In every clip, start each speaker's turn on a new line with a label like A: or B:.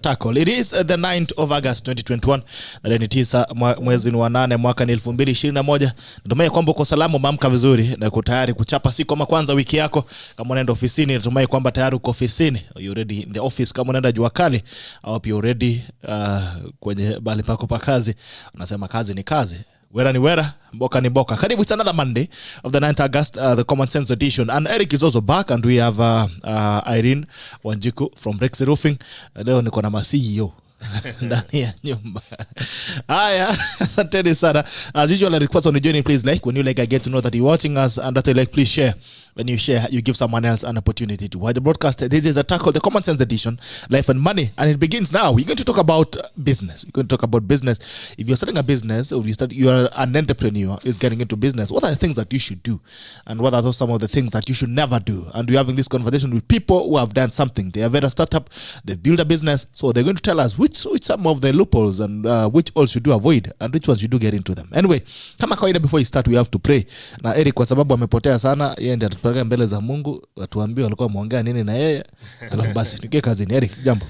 A: Tackle. It is the 9th of August 2021. Ni 9 mwezi wa 8 mwaka 2021. Natumai kwamba uko salama, umeamka vizuri na uko tayari kuchapa siku kama kwanza wiki yako. Kama unaenda ofisini, natumai kwamba tayari uko ofisini. You ready in the office? Kama unaenda jua kali au pia already kwenye bali pako pa kazi, unasema kazi ni kazi. Wera ni wera, boka ni boka. Karibu, it's another Monday of the 9th August, the Common Sense edition. And Eric is also back, and we have Irene Wanjiku from Rexe Roofing. Leo niko na CEO ndani ya nyumba. Haya, asanteni sana. As usual, I request on the journey, please like. When you like, I get to know that you're watching us, and that you like, please share. When you share, you give someone else an opportunity to watch the broadcast. This is a Tackle, the Common Sense edition, life and money, and it begins now. We're going to talk about business. We're going to talk about business. If you're starting a business, or you are an entrepreneur, is getting into business, what are the things that you should do, and what are some of the things that you should never do? And we're having this conversation with people who have done something. They have had a startup, they build a business, so they're going to tell us which some of the loopholes and which all should do avoid and which ones you do get into them. Anyway, kama kawaida, before you start, we have to pray. Na Eric kwa sababu amepotea sana, yeye ndiye atupeleka mbele za Mungu, atuambie walikuwa muongea nini na yeye. Alafu basi nikie kazini. Eric, jambo.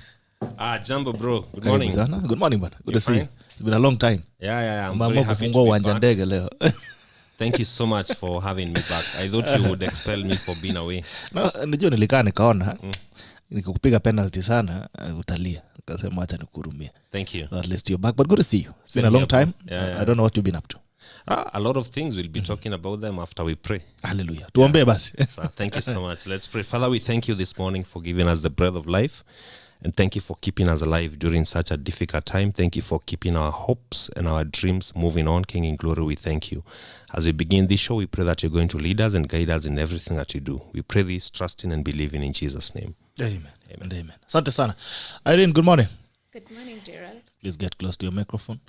B: Jambo bro. Good morning.
A: Sana. Good morning bwana. Good to see you. It's been a long time.
B: Yeah. I'm very happy to be back.
A: Leo.
B: Thank you so much for having me back. I thought you would expel me for being away.
A: No, ndio nilikaa nikaona nikukupiga penalty sana, utalia. Nikasema acha nikuhurumia.
B: Thank you.
A: So at least you're back, but good to see you. It's been a long time.
B: Yeah.
A: I don't know what you've been up to.
B: A lot of things. We'll be talking about them after we pray.
A: Hallelujah. Tuombe basi.
B: So, thank you so much. Let's pray. Father, we thank you this morning for giving us the breath of life. And thank you for keeping us alive during such a difficult time. Thank you for keeping our hopes and our dreams moving on. King in glory, we thank you. As we begin this show, we pray that you're going to lead us and guide us in everything that you do. We pray this, trusting and believing in Jesus' name.
A: Amen. Amen. Asante sana. Irene, good morning.
C: Good morning, Gerald.
A: Please get close to your microphone.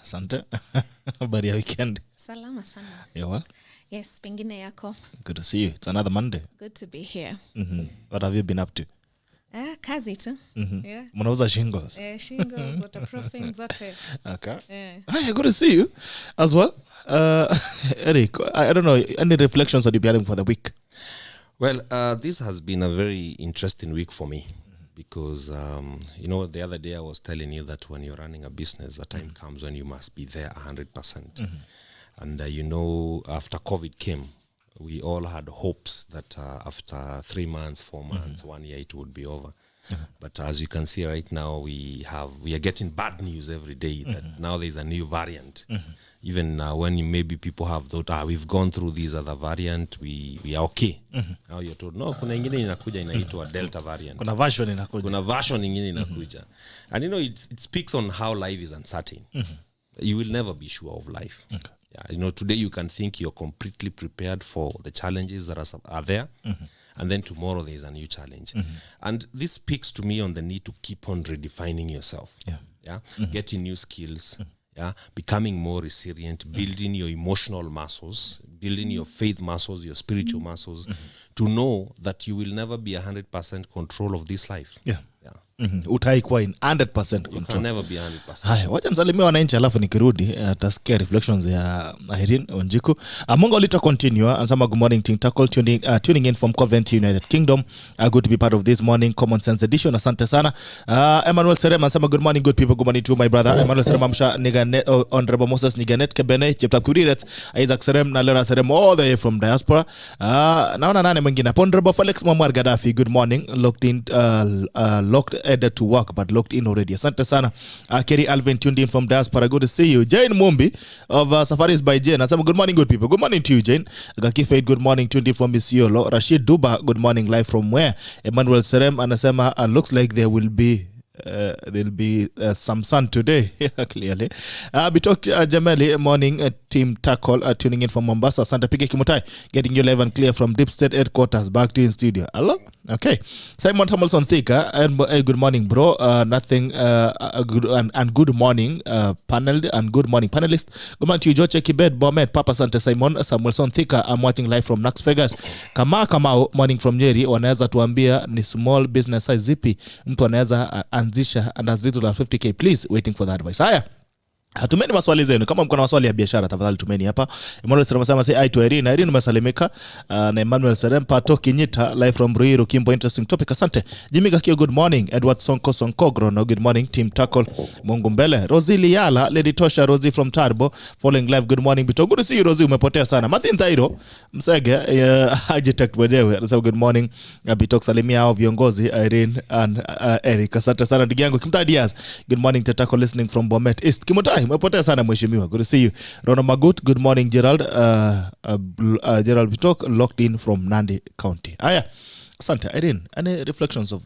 A: Asante. Habari ya weekend?
C: Salama sana.
A: Yawa?
C: Yes, pengine yako.
A: Good to see you. It's another Monday.
C: Good to be here.
A: What have you been up to?
C: Kazi tu. Yeah.
A: Mnauza shingles?
C: Shingles, waterproofing zote.
A: Okay.
C: Yeah.
A: Hi, good to see you as well. Eric, I don't know, any reflections that you've been having for the week?
B: Well, this has been a very interesting week for me. Because, the other day I was telling you that when you're running a business, the time comes when you must be there 100%. And, after COVID came, we all had hopes that after 3 months, 4 months, 1 year, it would be over. But as you can see right now, we are getting bad news every day that now there's a new variant. Even when maybe people have thought, we've gone through this other variant, we are okay. Now you're told, no, kuna ingine inakuja inaitwa Delta variant.
A: Kuna version ingine
B: inakuja. And it speaks on how life is uncertain. You will never be sure of life.
A: Okay.
B: Yeah, today you can think you're completely prepared for the challenges that are there. And then tomorrow there is a new challenge. And this speaks to me on the need to keep on redefining yourself. Yeah. Getting new skills. Yeah, becoming more resilient, building your emotional muscles, building your faith muscles, your spiritual muscles, to know that you will never be 100% control of this life.
A: Yeah. Utaikuwa in 100% control.
B: You can never be 100%.
A: Haya, wacha msalimia wananchi alafu nikirudi tasikia reflections ya Irene Wanjiku. Mungu alita continue. Ansama good morning Team Tackle, tuning in from Coventry, United Kingdom. Good to be part of this morning Common Sense edition. Asante sana. Emmanuel Serema ansama good morning good people. Good morning to my brother Emmanuel Serema msha Niganet, Honorable Moses Niganet Kebene Cheptap Kudiret, Isaac Serem na Lena Serem all the way from diaspora. Naona nane mwingine. Honorable Felix Mwamwar Gaddafi, good morning. Locked to work but locked in already. Asante sana. Kerry Alvin tuned in from diaspora. Good to see you. Jane Mumbi of Safaris by Jane. Asama good morning good people. Good morning to you Jane. Gakifeit good morning tuned in from Isiolo. Rashid Duba good morning live from where? Emmanuel Serem anasema looks like there will be some sun today. Clearly. Bitok Jameli morning Team Tackle tuning in from Mombasa. Santa Pike Kimutai getting you live and clear from Deep State headquarters back to in studio. Hello. Okay. Simon Samuelson Thika and good morning bro. Nothing good and good morning panel and good morning panelists. Good morning to you Joche Kibet Bomet Papa Santa Simon Samuelson Thika. I'm watching live from Knox Vegas. Kamau morning from Nyeri. Wanaweza tuambia ni small business size zipi mtu anaweza anzisha and as little as 50k please, waiting for the advice. Haya. Tumeni maswali zenu. Kama mko na maswali ya biashara tafadhali tumeni hapa. Emmanuel Serempa say hi to Irene. Irene umesalimika. Na Emmanuel Serempa Kinyita live from Ruiru Kimbo, interesting topic. Asante. Jimmy Gakio, good morning. Edward Sonkogro, no, good morning. Team Tackle Mungu Mbele. Rosie Liala, Lady Tosha Rosie from Tarbo following live, good morning. Bito, good to see you Rosie, umepotea sana. Martin Tairo Msege architect mwenyewe anasema good morning. Bito salimia hao viongozi Irene and Eric. Asante sana ndugu yangu. Kimtai Diaz, good morning to Tackle listening from Bomet East. Kimutai umepotea sana mheshimiwa, good to see you. Rono Magut, good morning Gerald. Gerald Bitok locked in from Nandi County. Aya, asante. Irene, any reflections of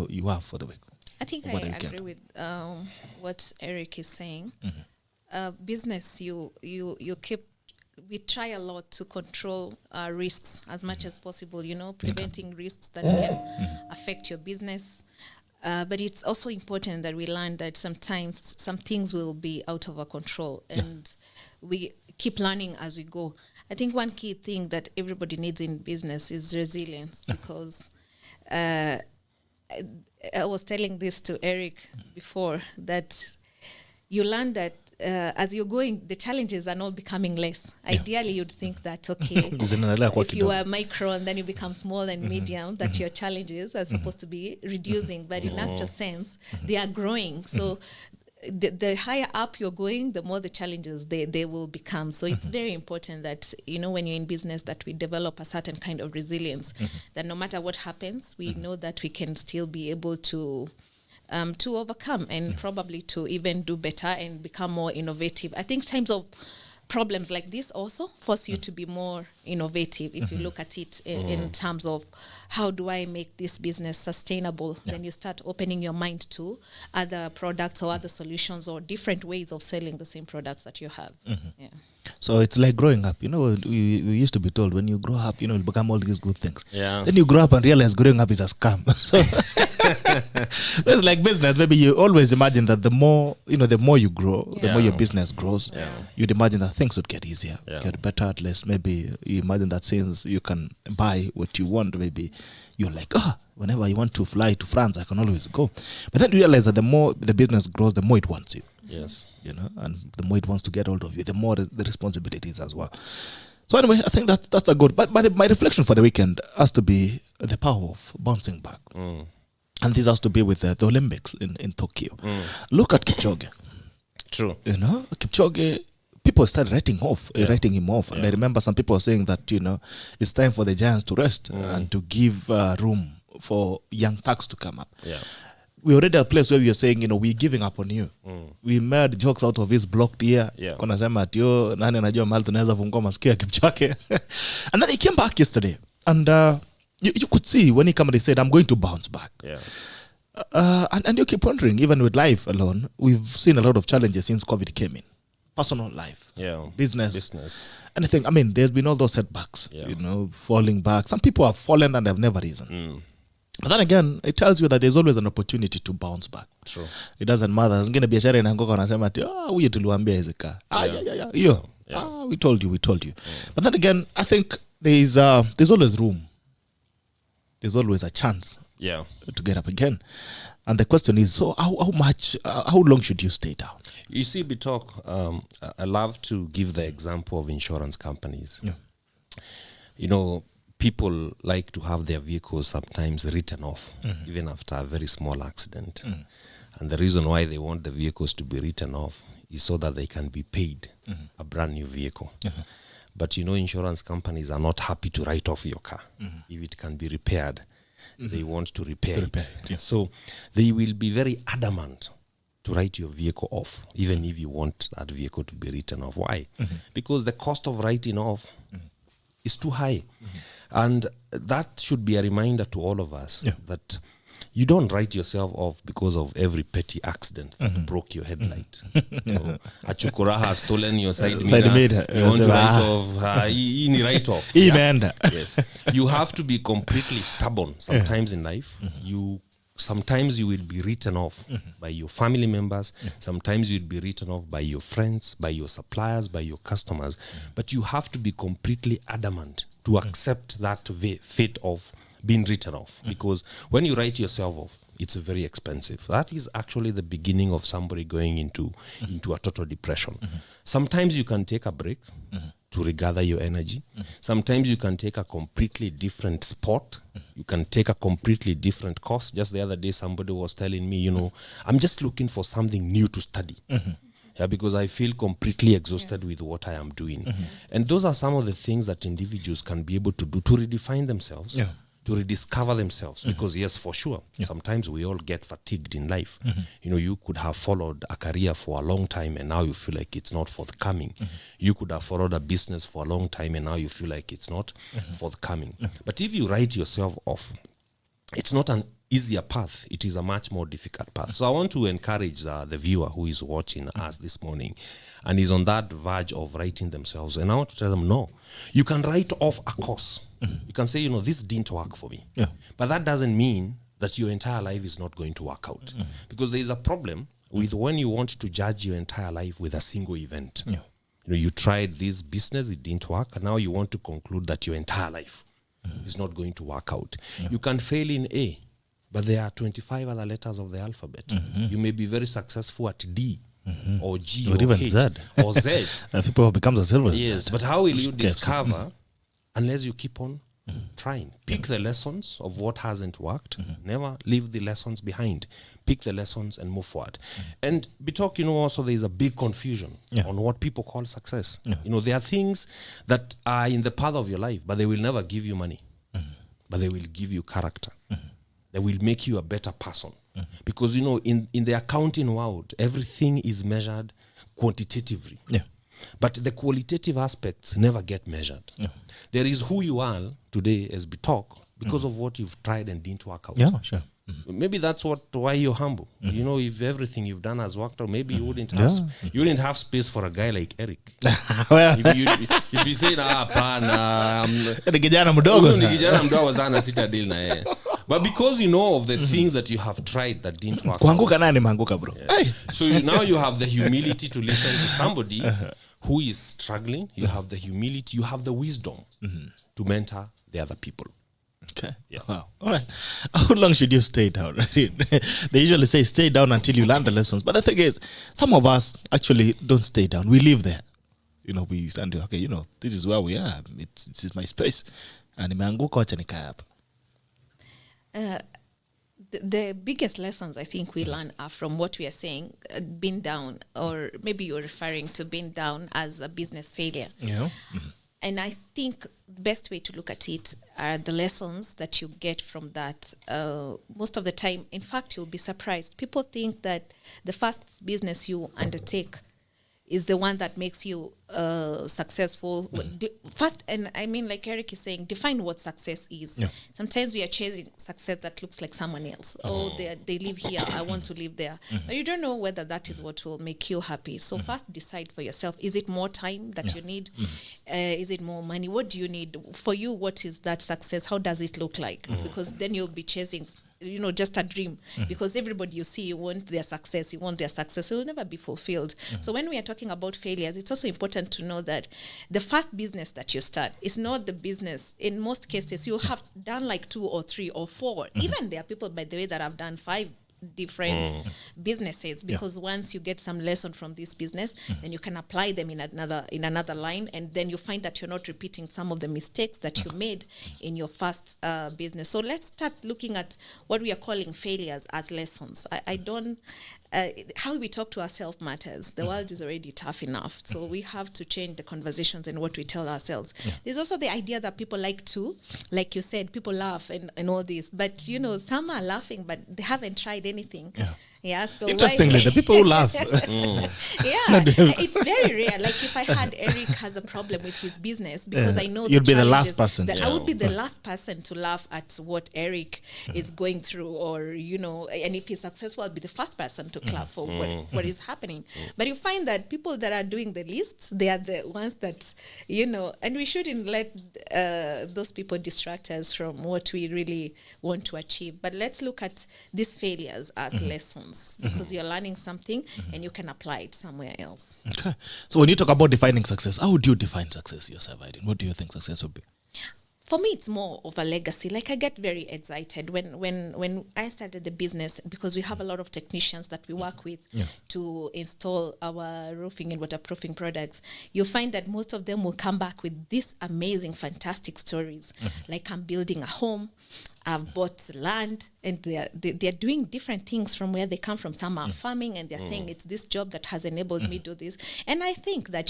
A: you have for the week?
C: I think I agree with what Eric is saying. Business, you keep, we try a lot to control risks as much as possible, you know, preventing risks that can affect your business. But it's also important that we learn that sometimes some things will be out of our control, and we keep learning as we go. I think one key thing that everybody needs in business is resilience, because I was telling this to Eric before, that you learn that as you're going, the challenges are not becoming less. Ideally, you'd think that, okay, if you are micro and then you become small and medium, that your challenges are supposed to be reducing. But in actual sense, they are growing. So the higher up you're going, the more the challenges they will become. So it's very important that, you know, when you're in business, that we develop a certain kind of resilience, that no matter what happens, we know that we can still be able to overcome and probably to even do better and become more innovative. I think times of problems like this also force you to be more innovative if you look at it in terms of how do I make this business sustainable. Then you start opening your mind to other products or other solutions or different ways of selling the same products that you have.
A: So it's like growing up, you know, we used to be told when you grow up, you know, you'll become all these good things. Then you grow up and realize growing up is a scam. So it's like business. Maybe you always imagine that the more you grow, the more your business grows. You'd imagine that things would get easier, get better, at least. Maybe you imagine that since you can buy what you want, maybe you're like, whenever you want to fly to France, I can always go. But then you realize that the more the business grows, the more it wants you.
B: Yes.
A: You know, and the more it wants to get hold of you, the more the responsibilities as well. So anyway, I think that's a good. But my reflection for the weekend has to be the power of bouncing back. And this has to be with the Olympics in Tokyo. Look at Kipchoge.
B: True.
A: You know, Kipchoge, people started writing him off. And I remember some people saying that, you know, it's time for the giants to rest and to give room for young thugs to come up. We already at a place where we are saying, you know, we're giving up on you. We made jokes out of his blocked ear. Kuna sema ati nani anajua mahali tunaweza fungua masikio ya Kipchoge. And then he came back yesterday. And you could see when he came and he said, I'm going to bounce back. And you keep wondering, even with life alone, we've seen a lot of challenges since COVID came in. Personal life, business, anything. I mean, there's been all those setbacks, you know, falling back. Some people have fallen and have never risen. But then again, it tells you that there's always an opportunity to bounce back.
B: True.
A: It doesn't matter. Zingine biashara inaanguka wanasema ati huyu tuliwaambia izika. We told you. But then again, I think there's always room. There's always a chance to get up again. And the question is, so how long should you stay down?
B: You see, Bitok, I love to give the example of insurance companies. You know, people like to have their vehicles sometimes written off, even after a very small accident. And the reason why they want the vehicles to be written off is so that they can be paid a brand new vehicle. But you know, insurance companies are not happy to write off your car. If it can be repaired, they want to repair it. So they will be very adamant to write your vehicle off, even if you want that vehicle to be written off. Why? Because the cost of writing off is too high. And that should be a reminder to all of us that you don't write yourself off because of every petty accident that broke your headlight. A chukura has stolen your side mirror. You want to write off. Write off. Yes. You have to be completely stubborn sometimes in life. Sometimes you will be written off by your family members. Sometimes you'll be written off by your friends, by your suppliers, by your customers. But you have to be completely adamant to accept that fate of being written off. Because when you write yourself off, it's very expensive. That is actually the beginning of somebody going into a total depression. Sometimes you can take a break to regather your energy. Sometimes you can take a completely different sport. You can take a completely different course. Just the other day, somebody was telling me, I'm just looking for something new to study. Because I feel completely exhausted with what I am doing. And those are some of the things that individuals can be able to do to redefine themselves, to rediscover themselves. Because yes, for sure, sometimes we all get fatigued in life. You could have followed a career for a long time and now you feel like it's not forthcoming. You could have followed a business for a long time and now you feel like it's not forthcoming. But if you write yourself off, it's not an easier path. It is a much more difficult path. So I want to encourage the viewer who is watching us this morning and is on that verge of writing themselves. And I want to tell them, no, you can write off a course. You can say, this didn't work for me. But that doesn't mean that your entire life is not going to work out. Because there is a problem with when you want to judge your entire life with a single event. You tried this business, it didn't work, and now you want to conclude that your entire life is not going to work out. You can fail in A, but there are 25 other letters of the alphabet. You may be very successful at D or G or
A: even
B: H
A: Z.
B: or Z.
A: People have become a silver.
B: Yes, but how will you discover unless you keep on trying? Pick the lessons of what hasn't worked. Never leave the lessons behind. Pick the lessons and move forward. And Bitok, also there is a big confusion on what people call success. There are things that are in the path of your life, but they will never give you money. But they will give you character. They will make you a better person. Because, in the accounting world, everything is measured quantitatively. But the qualitative aspects never get measured. There is who you are today as Bitok because of what you've tried and didn't work out.
A: Yeah, sure.
B: Maybe that's why you're humble. If everything you've done has worked out, maybe you wouldn't have space for a guy like Eric. You'd be saying, pana,
A: ni kijana mdogo sana.
B: Ni kijana mdogo sana sita deal na yeye. But because you know of the things that you have tried that didn't work
A: kuanguka naye nimeanguka bro.
B: So now you have the humility to listen to somebody who is struggling. You have the humility, you have the wisdom to mentor the other people.
A: Okay. Yeah. Wow. All right. How long should you stay down? They usually say stay down until you learn the lessons. But the thing is, some of us actually don't stay down. We live there. We stand there. Okay, this is where we are. It's my space. And nimeanguka acha nikae hapa.
C: The biggest lessons I think we learn are from what we are saying, being down, or maybe you're referring to being down as a business failure. And I think the best way to look at it are the lessons that you get from that. Most of the time, in fact, you'll be surprised. People think that the first business you undertake is the one that makes you successful. First, and I mean, like Eric is saying, define what success is. Sometimes we are chasing success that looks like someone else. They live here, I want to live there. But you don't know whether that is what will make you happy. So first decide for yourself. Is it more time that you need? Is it more money? What do you need? For you, what is that success? How does it look like? Because then you'll be chasing just a dream, because everybody you see, you want their success, it will never be fulfilled. So when we are talking about failures, it's also important to know that the first business that you start is not the business. In most cases, you have done like 2 or 3 or 4. Even there are people, by the way, that have done 5 different businesses, because once you get some lesson from this business, then you can apply them in another line, and then you find that you're not repeating some of the mistakes that you made in your first business. So let's start looking at what we are calling failures as lessons. I don't how we talk to ourselves matters. The world is already tough enough, so we have to change the conversations and what we tell ourselves. There's also the idea that people like to, like you said, people laugh and all this, but some are laughing but they haven't tried anything. So
A: interestingly, the people who laugh
C: it's very rare. Like if I had Eric has a problem with his business, because I know
A: you'd be the last person.
C: I would be the last person to laugh at what Eric is going through, or and if he's successful, I'll be the first person to clap for what is happening. But you find that people that are doing the least, they are the ones that and we shouldn't let those people distract us from what we really want to achieve. But let's look at these failures as lessons, because you're learning something and you can apply it somewhere else.
A: Okay. So when you talk about defining success, how would you define success yourself, Irene? What do you think success would be?
C: for me, it's more of a legacy. Like, I get very excited when I started the business, because we have a lot of technicians that we work with to install our roofing and waterproofing products. You find that most of them will come back with these amazing, fantastic stories. Like, I'm building a home, I've bought land, and they're doing different things from where they come from. Some are farming, and they're saying it's this job that has enabled me to do this. And I think that,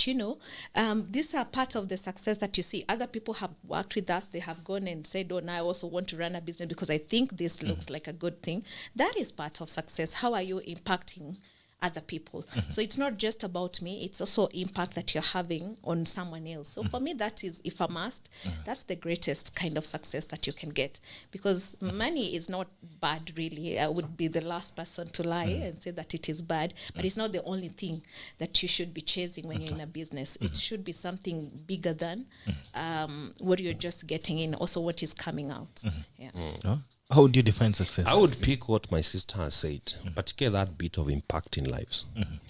C: these are part of the success that you see. Other people have worked with us. They have gone and said, oh, now I also want to run a business because I think this looks like a good thing. That is part of success. How are you impacting other people? So it's not just about me, it's also impact that you're having on someone else. So for me, that is, if I'm asked, that's the greatest kind of success that you can get, because money is not bad, really. I would be the last person to lie and say that it is bad, but it's not the only thing that you should be chasing when you're in a business. It should be something bigger than what you're just getting in, also what is coming out.
A: How would you define success?
B: I would pick what my sister has said, particularly that bit of impact in lives.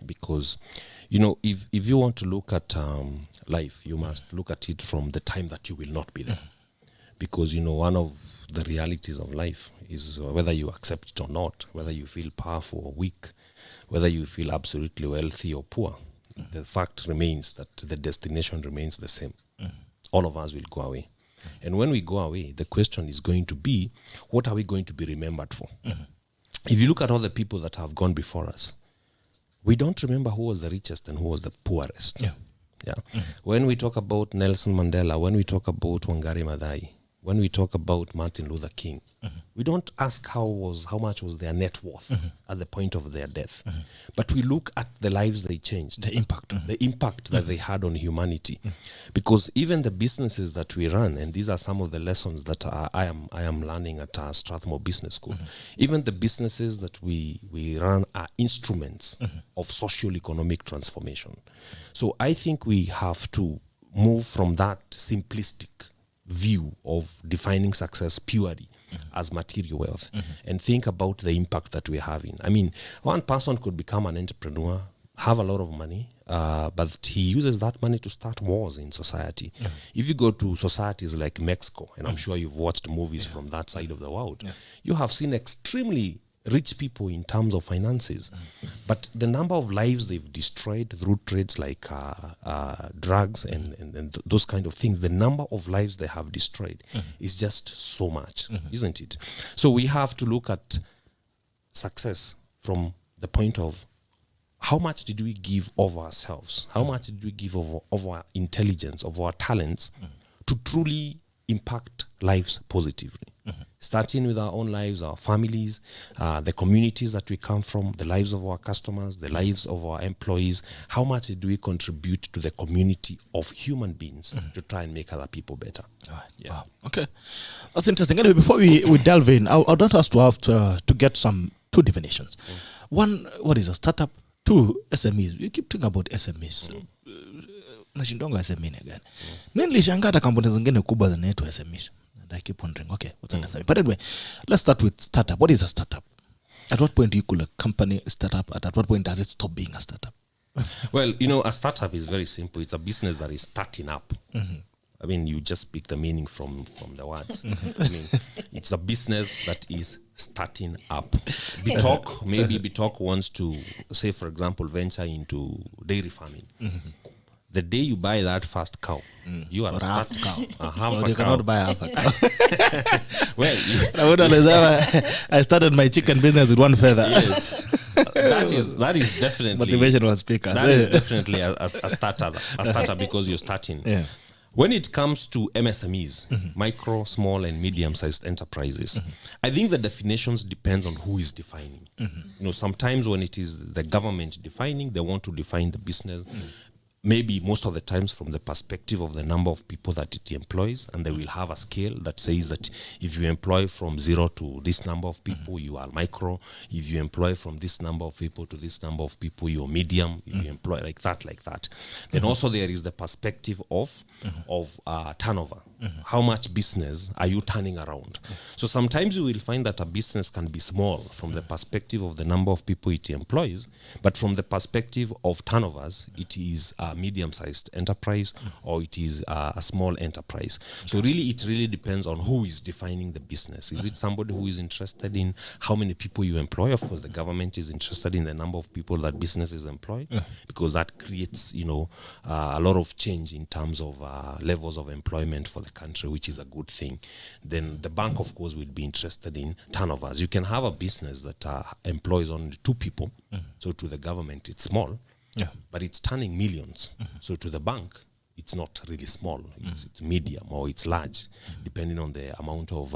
B: Because, if you want to look at life, you must look at it from the time that you will not be there. Because, one of the realities of life is whether you accept it or not, whether you feel powerful or weak, whether you feel absolutely wealthy or poor, the fact remains that the destination remains the same. All of us will go away. And when we go away, the question is going to be, what are we going to be remembered for? If you look at all the people that have gone before us, we don't remember who was the richest and who was the poorest. When we talk about Nelson Mandela, when we talk about Wangari Maathai, when we talk about Martin Luther King, we don't ask how much was their net worth at the point of their death. But we look at the lives they changed.
A: The impact.
B: That they had on humanity. Because even the businesses that we run, and these are some of the lessons that I am learning at Strathmore Business School, even the businesses that we run are instruments of socio-economic transformation. So I think we have to move from that simplistic view of defining success purely as material wealth and think about the impact that we're having. I mean, one person could become an entrepreneur, have a lot of money, but he uses that money to start wars in society. If you go to societies like Mexico, and I'm sure you've watched movies from that side of the world, you have seen extremely rich people in terms of finances, but the number of lives they've destroyed through trades like drugs and those kind of things, the number of lives they have destroyed is just so much, isn't it? So we have to look at success from the point of how much did we give of ourselves? How much did we give of our intelligence, of our talents to truly impact lives positively? Starting with our own lives, our families, the communities that we come from, the lives of our customers, the lives of our employees. How much do we contribute to the community of human beings to try and make other people better?
A: Wow. Okay, that's interesting. Anyway, before we delve in, I want us to have to get two definitions. One, what is a startup? Two, SMEs. We keep talking about SMEs. Nashindonga SME again. Mainly shangata kampuni zingine kubwa zinaitwa SMEs. And I keep wondering, okay, what's an SME? But anyway, let's start with startup. What is a startup? At what point do you call a company a startup? At what point does it stop being a startup?
B: Well, a startup is very simple. It's a business that is starting up. I mean, you just pick the meaning from the words. I mean, it's a business that is starting up. Bitalk wants to, say, for example, venture into dairy farming. The day you buy that first cow, you are a
A: half
B: cow.
A: You cannot buy half a cow.
B: Well,
A: I started my chicken business with one feather.
B: Yes. That is definitely
A: motivational speaker.
B: That is definitely a starter because you're starting.
A: Yeah.
B: When it comes to MSMEs, micro, small, and medium-sized enterprises, I think the definitions depends on who is defining. Sometimes when it is the government defining, they want to define the business. Maybe most of the times from the perspective of the number of people that it employs, and they will have a scale that says that if you employ from 0 to this number of people, you are micro. If you employ from this number of people to this number of people, you're medium. If you employ like that. Then also there is the perspective of turnover. How much business are you turning around? So sometimes you will find that a business can be small from the perspective of the number of people it employs, but from the perspective of turnovers, it is a medium-sized enterprise or it is a small enterprise. So really, it really depends on who is defining the business. Is it somebody who is interested in how many people you employ? Of course, the government is interested in the number of people that businesses employ, because that creates, a lot of change in terms of levels of employment for the country, which is a good thing. Then the bank, of course, will be interested in turnovers. You can have a business that employs only 2 people. So to the government, it's small, but it's turning millions. So to the bank, it's not really small. It's medium or it's large, depending on the amount of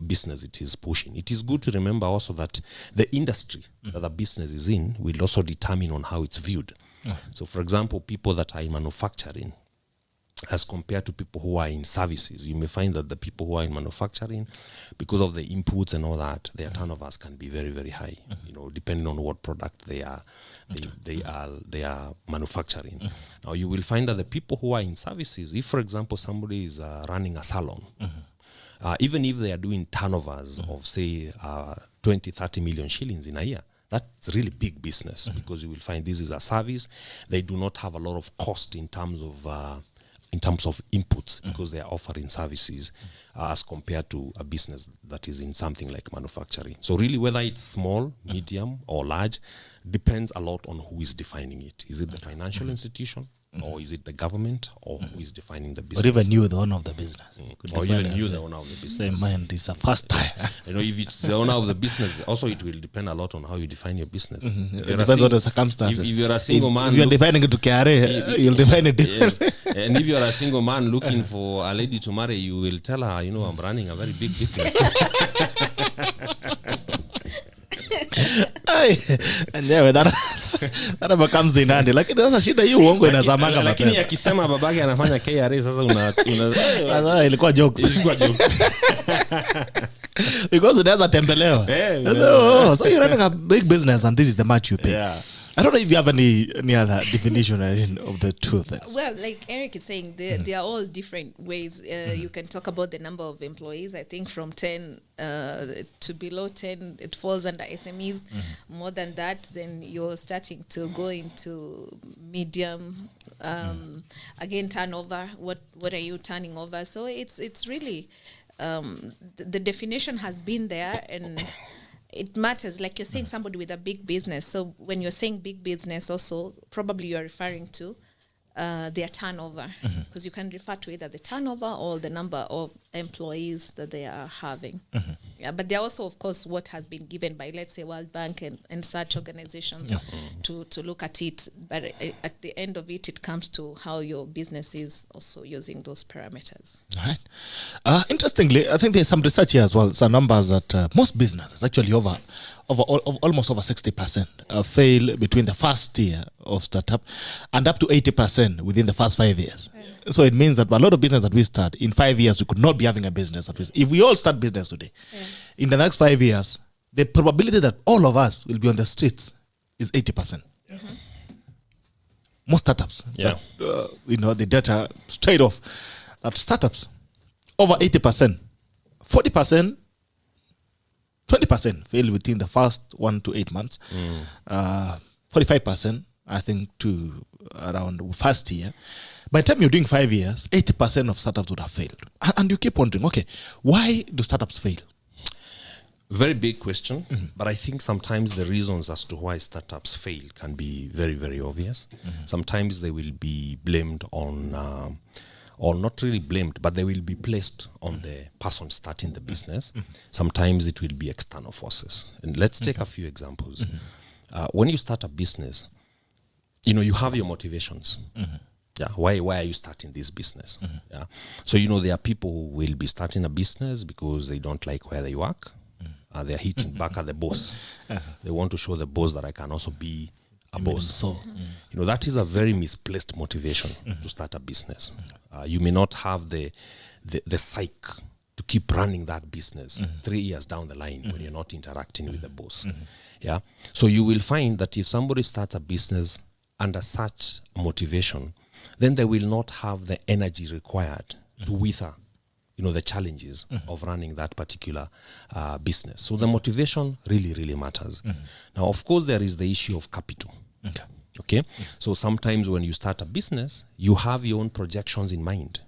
B: business it is pushing. It is good to remember also that the industry that the business is in will also determine on how it's viewed. So, for example, people that are in manufacturing, as compared to people who are in services, you may find that the people who are in manufacturing, because of the inputs and all that, their turnovers can be very, very high. Depending on what product they are manufacturing. Now you will find that the people who are in services, if for example somebody is running a salon, even if they are doing turnovers of say 20-30 million shillings in a year, that's really big business, because you will find this is a service. They do not have a lot of cost in terms of inputs, because they are offering services as compared to a business that is in something like manufacturing. So really, whether it's small, medium, or large, depends a lot on who is defining it. Is it the financial institution, or is it the government, or who is defining the business?
A: Or even you, the owner of the business.
B: Or even you, the owner of the business.
A: Say, man, this is a first time.
B: If it's the owner of the business, also it will depend a lot on how you define your business.
A: It depends on the circumstances.
B: If you're a single man,
A: if you're defining it to carry, you'll define it different.
B: Yes. And if you're a single man looking for a lady to marry, you will tell her, I'm running a very big business.
A: Enyewe that becomes the nandi, lakini sasa shida hii uongo inazamanga mapema.
B: Lakini akisema babake anafanya KRA, sasa
A: ilikuwa jokes. Because unaweza tembelewa. So you're running a big business and this is the much you pay.
B: Yeah.
A: I don't know if you have any other definition of the two things.
C: Well, like Eric is saying, they are all different ways. You can talk about the number of employees. I think from 10 to below 10, it falls under SMEs. More than that, then you're starting to go into medium. Again, turnover. What are you turning over? So it's really the definition has been there, and it matters. Like you're saying, somebody with a big business. So when you're saying big business, also probably you're referring to their turnover, because you can refer to either the turnover or the number of employees that they are having. Yeah, but they're also, of course, what has been given by, let's say, World Bank and such organizations to look at it. But at the end of it, it comes to how your business is also using those parameters.
A: All right. Interestingly, I think there's some research here as well. Some numbers that most businesses, actually almost over 60%, fail between the first year of startup and up to 80% within the first 5 years. So it means that a lot of business that we start, in 5 years, we could not be having a business. If we all start business today, in the next 5 years, the probability that all of us will be on the streets is 80%. Most startups, that, the data straight off, that startups, over 80%, 40%, 20% fail within the first 1 to 8 months. 45%, I think, to around first year. By the time you're doing 5 years, 80% of startups would have failed. And you keep wondering, okay, why do startups fail?
B: Very big question, but I think sometimes the reasons as to why startups fail can be very, very obvious. Sometimes they will be blamed on, or not really blamed, but they will be placed on the person starting the business. Sometimes it will be external forces. And let's take a few examples. When you start a business, you have your motivations. Yeah, why are you starting this business? Yeah, so there are people who will be starting a business because they don't like where they work. They're hitting back at the boss. They want to show the boss that I can also be a boss.
A: So,
B: that is a very misplaced motivation to start a business. You may not have the psyche to keep running that business 3 years down the line when you're not interacting with the boss. Yeah, so you will find that if somebody starts a business under such motivation, then they will not have the energy required to wither, the challenges of running that particular business. So the motivation really, really matters. Now, of course, there is the issue of capital. Okay? So sometimes when you start a business, you have your own projections in mind.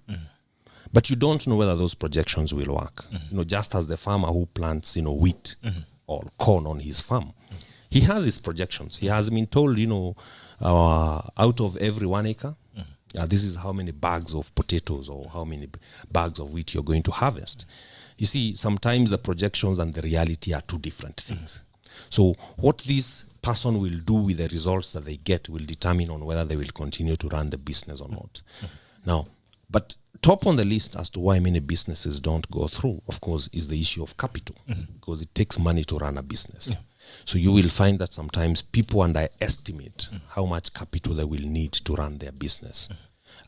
B: But you don't know whether those projections will work. Just as the farmer who plants, wheat or corn on his farm, he has his projections. He has been told, out of every 1 acre, this is how many bags of potatoes or how many bags of wheat you're going to harvest. You see, sometimes the projections and the reality are two different things. So what this person will do with the results that they get will determine on whether they will continue to run the business or not. Now, but top on the list as to why many businesses don't go through, of course, is the issue of capital, because it takes money to run a business. So you will find that sometimes people underestimate how much capital they will need to run their business.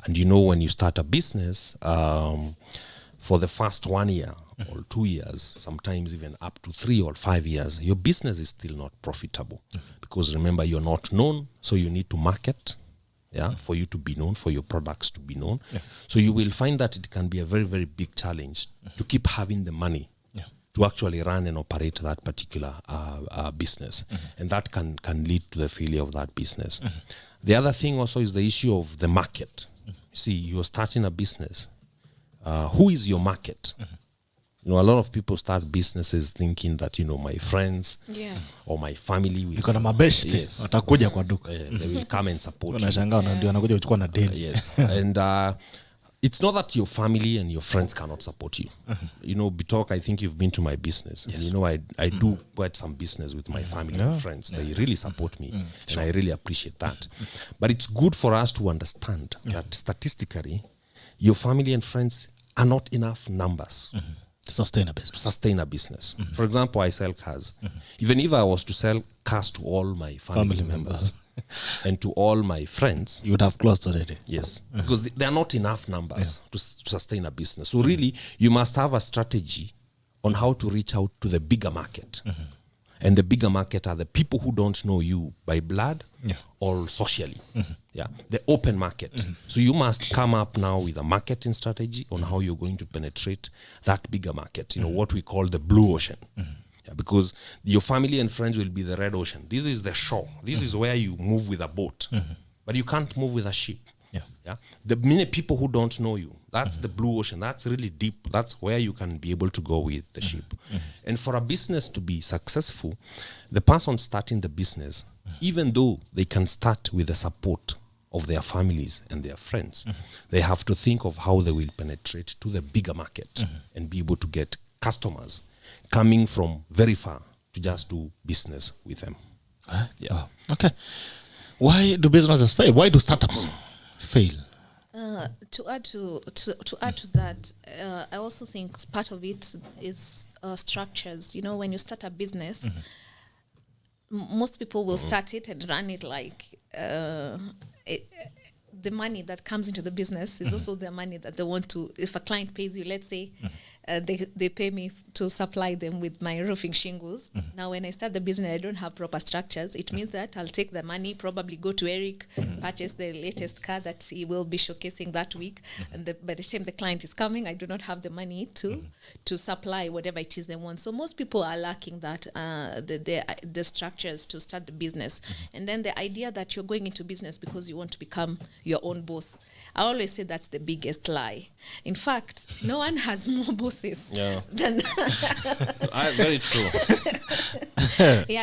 B: And when you start a business, for the first 1 year or 2 years, sometimes even up to 3 or 5 years, your business is still not profitable. Because remember, you're not known, so you need to market, for you to be known, for your products to be known. So you will find that it can be a very, very big challenge to keep having the money to actually run and operate that particular business. And that can lead to the failure of that business. The other thing also is the issue of the market. You see, you're starting a business. Who is your market? A lot of people start businesses thinking that, my friends or my family will...
A: Niko na mabeshte,
B: Yes.
A: watakuja kwa duka.
B: They will come and support you.
A: Unashangaa ndio anakuja kuchukua na deni.
B: Yes. And it's not that your family and your friends cannot support you. Bitok, I think you've been to my business.
A: Yes.
B: And I do quite some business with my family and friends. They really support me. And I really appreciate that. But it's good for us to understand that statistically, your family and friends are not enough numbers
A: To sustain a business.
B: For example, I sell cars. Even if I was to sell cars to all my family members and to all my friends,
A: You would have closed already.
B: yes, because there are not enough numbers to sustain a business. So really, you must have a strategy on how to reach out to the bigger market. And the bigger market are the people who don't know you by blood or socially. The open market. So you must come up now with a marketing strategy on how you're going to penetrate that bigger market, what we call the blue ocean. Because your family and friends will be the red ocean. This is the shore. This is where you move with a boat. But you can't move with a ship. The many people who don't know you, that's the blue ocean. That's really deep. That's where you can be able to go with the ship. And for a business to be successful, the person starting the business, even though they can start with the support of their families and their friends, they have to think of how they will penetrate to the bigger market and be able to get customers coming from very far to just do business with them.
A: Wow. Okay. Why do businesses fail? Why do startups fail?
C: To add to that, I also think part of it is structures. When you start a business, most people will start it and run it like the money that comes into the business is also the money that they want to. If a client pays you, let's say, they pay me to supply them with my roofing shingles. Now, when I start the business, I don't have proper structures. It means that I'll take the money, probably go to Eric, purchase the latest car that he will be showcasing that week. And by the time the client is coming, I do not have the money to supply whatever it is they want. So most people are lacking that, the structures to start the business. And then the idea that you're going into business because you want to become your own boss. I always say that's the biggest lie. In fact, no one has more bosses than...
B: Very true.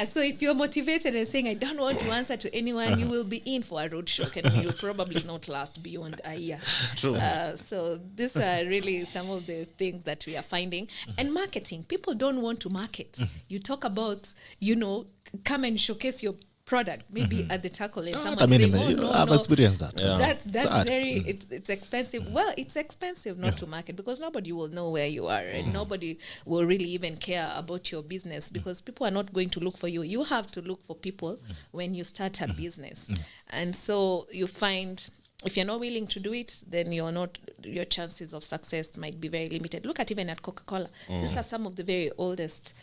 C: So if you're motivated and saying, I don't want to answer to anyone, you will be in for a road shock and you'll probably not last beyond a year.
B: True.
C: So these are really some of the things that we are finding. And marketing. People don't want to market. You talk about, come and showcase your product, maybe at the tackle, and someone saying,
A: I've experienced that.
C: That's very, it's expensive. Well, it's expensive not to market because nobody will know where you are and nobody will really even care about your business because people are not going to look for you. You have to look for people when you start a business. And so you find If you're not willing to do it, then your chances of success might be very limited. Look at even at Coca-Cola. These are some of the very oldest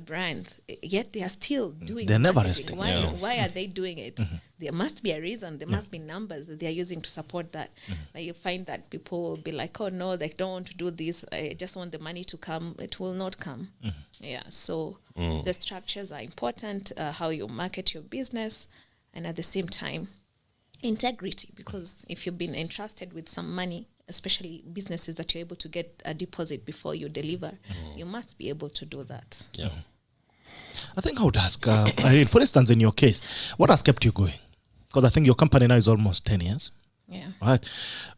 C: brands, yet they are still doing.
A: They're never
C: marketing.
A: resting.
C: Why are they doing it? There must be a reason. There must be numbers that they are using to support that. But you find that people will be like, oh no, they don't want to do this. I just want the money to come. It will not come. Yeah. So the structures are important. How you market your business, and at the same time, integrity, because if you've been entrusted with some money, especially businesses that you're able to get a deposit before you deliver, you must be able to do that.
B: Yeah.
A: I think I would ask, Irene, for instance, in your case, what has kept you going? Because I think your company now is almost 10 years.
C: Yeah.
A: Right.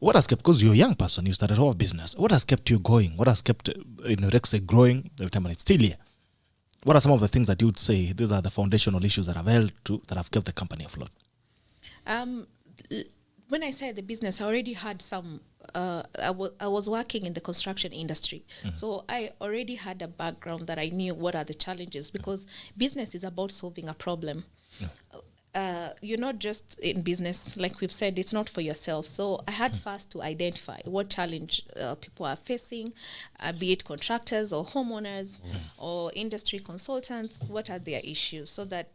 A: What has kept, because you're a young person, you started our business. What has kept you going? What has kept Rexe growing every time, and it's still here? What are some of the things that you would say these are the foundational issues that have kept the company afloat?
C: When I started the business, I already had some, I was working in the construction industry. So I already had a background that I knew what are the challenges, because business is about solving a problem. You're not just in business, like we've said, it's not for yourself. So I had first to identify what challenge people are facing, be it contractors or homeowners or industry consultants, what are their issues, so that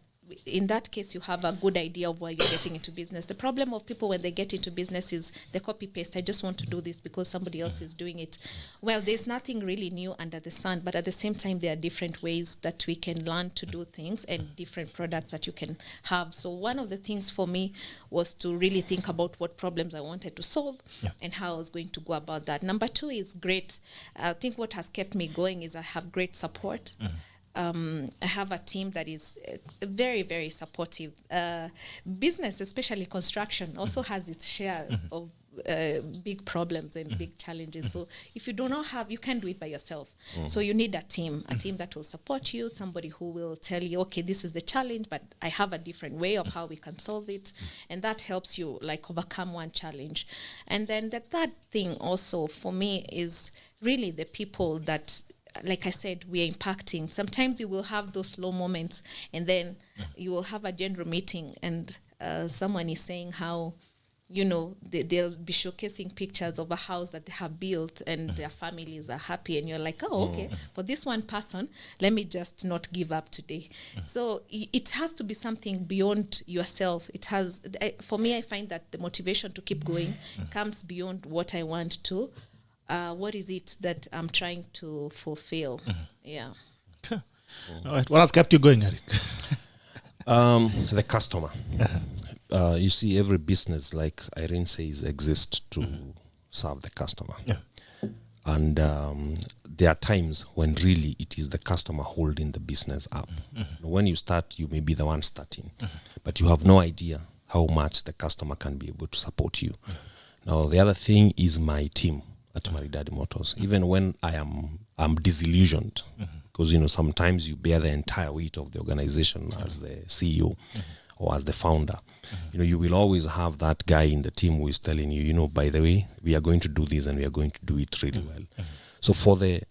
C: in that case, you have a good idea of why you're getting into business. The problem of people when they get into business is they copy paste. I just want to do this because somebody else is doing it. Well, there's nothing really new under the sun, but at the same time, there are different ways that we can learn to do things and different products that you can have. So one of the things for me was to really think about what problems I wanted to solve and how I was going to go about that. Number two is great. I think what has kept me going is I have great support. I have a team that is very, very supportive. Business, especially construction, also has its share of big problems and big challenges. So if you do not have, you can't do it by yourself. So you need a team that will support you, somebody who will tell you, okay, this is the challenge, but I have a different way of how we can solve it. And that helps you like overcome one challenge. And then the third thing also for me is really the people that, like I said, we are impacting. Sometimes you will have those slow moments, and then you will have a general meeting, and someone is saying how, they'll be showcasing pictures of a house that they have built, and their families are happy, and you're like, oh, okay, for this one person, let me just not give up today. So it has to be something beyond yourself. It has, for me, I find that the motivation to keep going comes beyond what I want to. What is it that I'm trying to fulfill? Yeah.
A: Okay. All right. What has kept you going, Eric?
B: The customer. You see, every business, like Irene says, exists to serve the customer.
A: Yeah.
B: And there are times when really it is the customer holding the business up. When you start, you may be the one starting, but you have no idea how much the customer can be able to support you. Now, the other thing is my team at Maridady Motors. Even when I'm disillusioned, because sometimes you bear the entire weight of the organization as the CEO or as the founder. You will always have that guy in the team who is telling you, by the way, we are going to do this and we are going to do it really well. So for the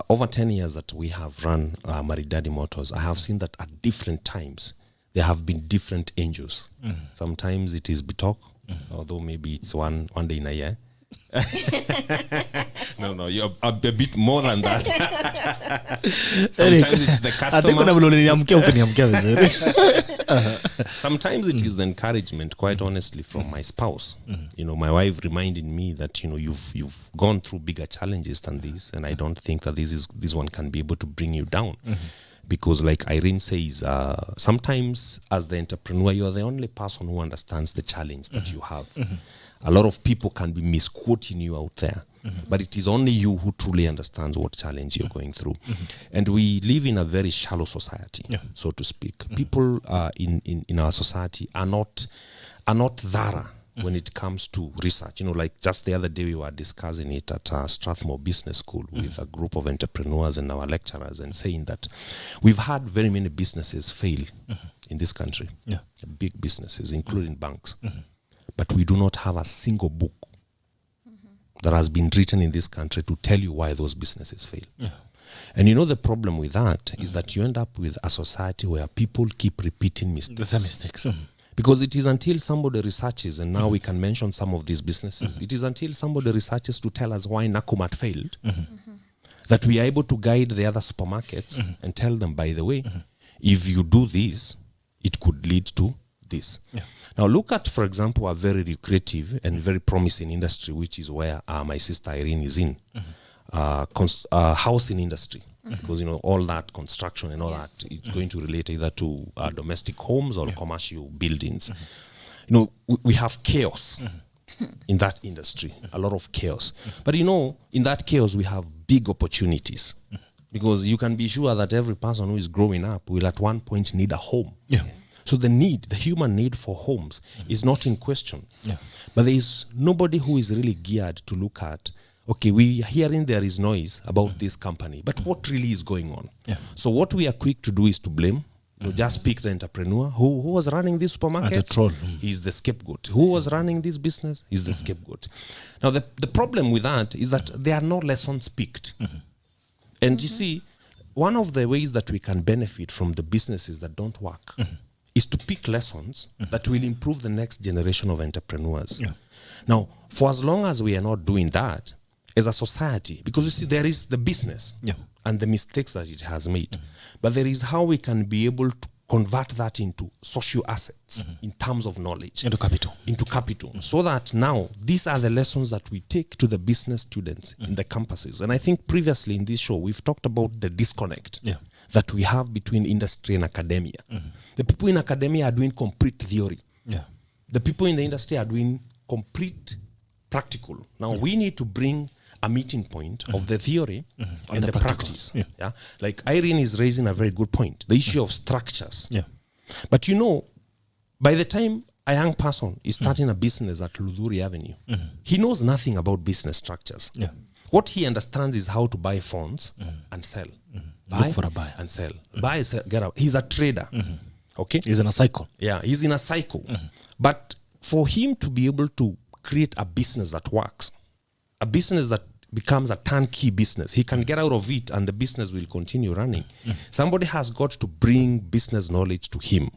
B: over 10 years that we have run Maridady Motors, I have seen that at different times there have been different angels. Sometimes it is Bitok, although maybe it's one day in a year. No, you're a bit more than that. Sometimes it's the customer. Sometimes it is the encouragement, quite honestly, from my spouse. My wife reminded me that you've gone through bigger challenges than this, and I don't think that this one can be able to bring you down. Because like Irene says, sometimes as the entrepreneur, you're the only person who understands the challenge that you have. A lot of people can be misquoting you out there, but it is only you who truly understands what challenge you're going through. And we live in a very shallow society, so to speak. People in our society are not thorough when it comes to research. Like just the other day we were discussing it at Strathmore Business School with a group of entrepreneurs and our lecturers, and saying that we've had very many businesses fail in this country, big businesses, including banks. But we do not have a single book that has been written in this country to tell you why those businesses fail. And the problem with that is that you end up with a society where people keep repeating mistakes.
A: The same mistakes.
B: Because it is until somebody researches, and now we can mention some of these businesses, it is until somebody researches to tell us why Nakumatt failed, that we are able to guide the other supermarkets and tell them, by the way, if you do this, it could lead to this. Now look at, for example, a very lucrative and very promising industry, which is where my sister Irene is in, housing industry. Because all that construction and all that, it's going to relate either to domestic homes or commercial buildings. We have chaos in that industry, a lot of chaos. But in that chaos we have big opportunities, because you can be sure that every person who is growing up will at one point need a home. So the human need for homes is not in question. But there is nobody who is really geared to look at, okay, we are hearing there is noise about this company, but what really is going on? So what we are quick to do is to blame. Just pick the entrepreneur who was running this supermarket.
A: The troll.
B: He's the scapegoat. Who was running this business? He's the scapegoat. Now the problem with that is that there are no lessons picked. And you see, one of the ways that we can benefit from the businesses that don't work is to pick lessons that will improve the next generation of entrepreneurs. Now, for as long as we are not doing that as a society, because you see, there is the business and the mistakes that it has made, but there is how we can be able to convert that into social assets in terms of knowledge.
A: Into capital.
B: So that now these are the lessons that we take to the business students in the campuses. And I think previously in this show, we've talked about the disconnect that we have between industry and academia. The people in academia are doing complete theory. The people in the industry are doing complete practical. Now we need to bring a meeting point of the theory and the practice. Like Irene is raising a very good point, the issue of structures. But by the time a young person is starting a business at Ludhuri Avenue, he knows nothing about business structures. What he understands is how to buy phones and sell. Buy
A: Look for a buyer.
B: and sell. Buy, sell, get out. He's a trader. Okay?
A: He's in a cycle.
B: He's in a cycle. But for him to be able to create a business that works, a business that becomes a turnkey business, he can get out of it and the business will continue running. Somebody has got to bring business knowledge to him.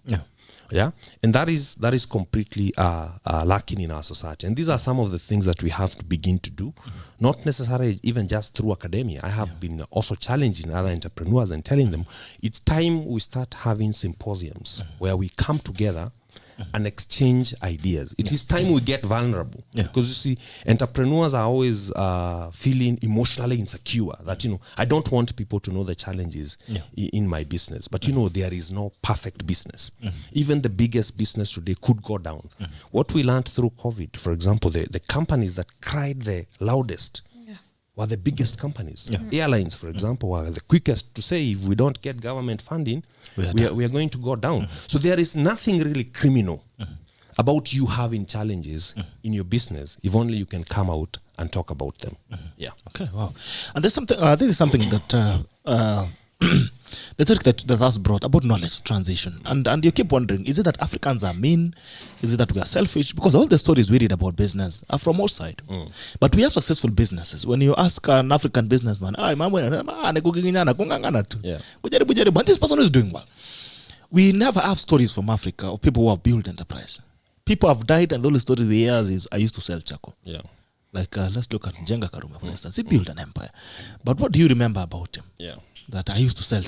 B: And that is completely lacking in our society. And these are some of the things that we have to begin to do, not necessarily even just through academia. I have been also challenging other entrepreneurs and telling them it's time we start having symposiums where we come together and exchange ideas. It is time we get vulnerable, because you see, entrepreneurs are always feeling emotionally insecure that I don't want people to know the challenges in my business. But there is no perfect business. Even the biggest business today could go down. What we learned through COVID, for example, the companies that cried the loudest were the biggest companies. Airlines, for example, are the quickest to say, if we don't get government funding, we are going to go down. So there is nothing really criminal about you having challenges in your business, if only you can come out and talk about them.
A: Okay, wow. And there's something, this is something that the talk that has brought about knowledge transition, and you keep wondering, is it that Africans are mean? Is it that we are selfish? Because all the stories we read about business are from outside. But we have successful businesses. When you ask an African businessman, and this person is doing well. We never have stories from Africa of people who have built enterprise. People have died, and the only story we hear is, I used to sell charcoal. Like let's look at Njenga Karume, for instance. He built an empire. But what do you remember about him? That I used to sell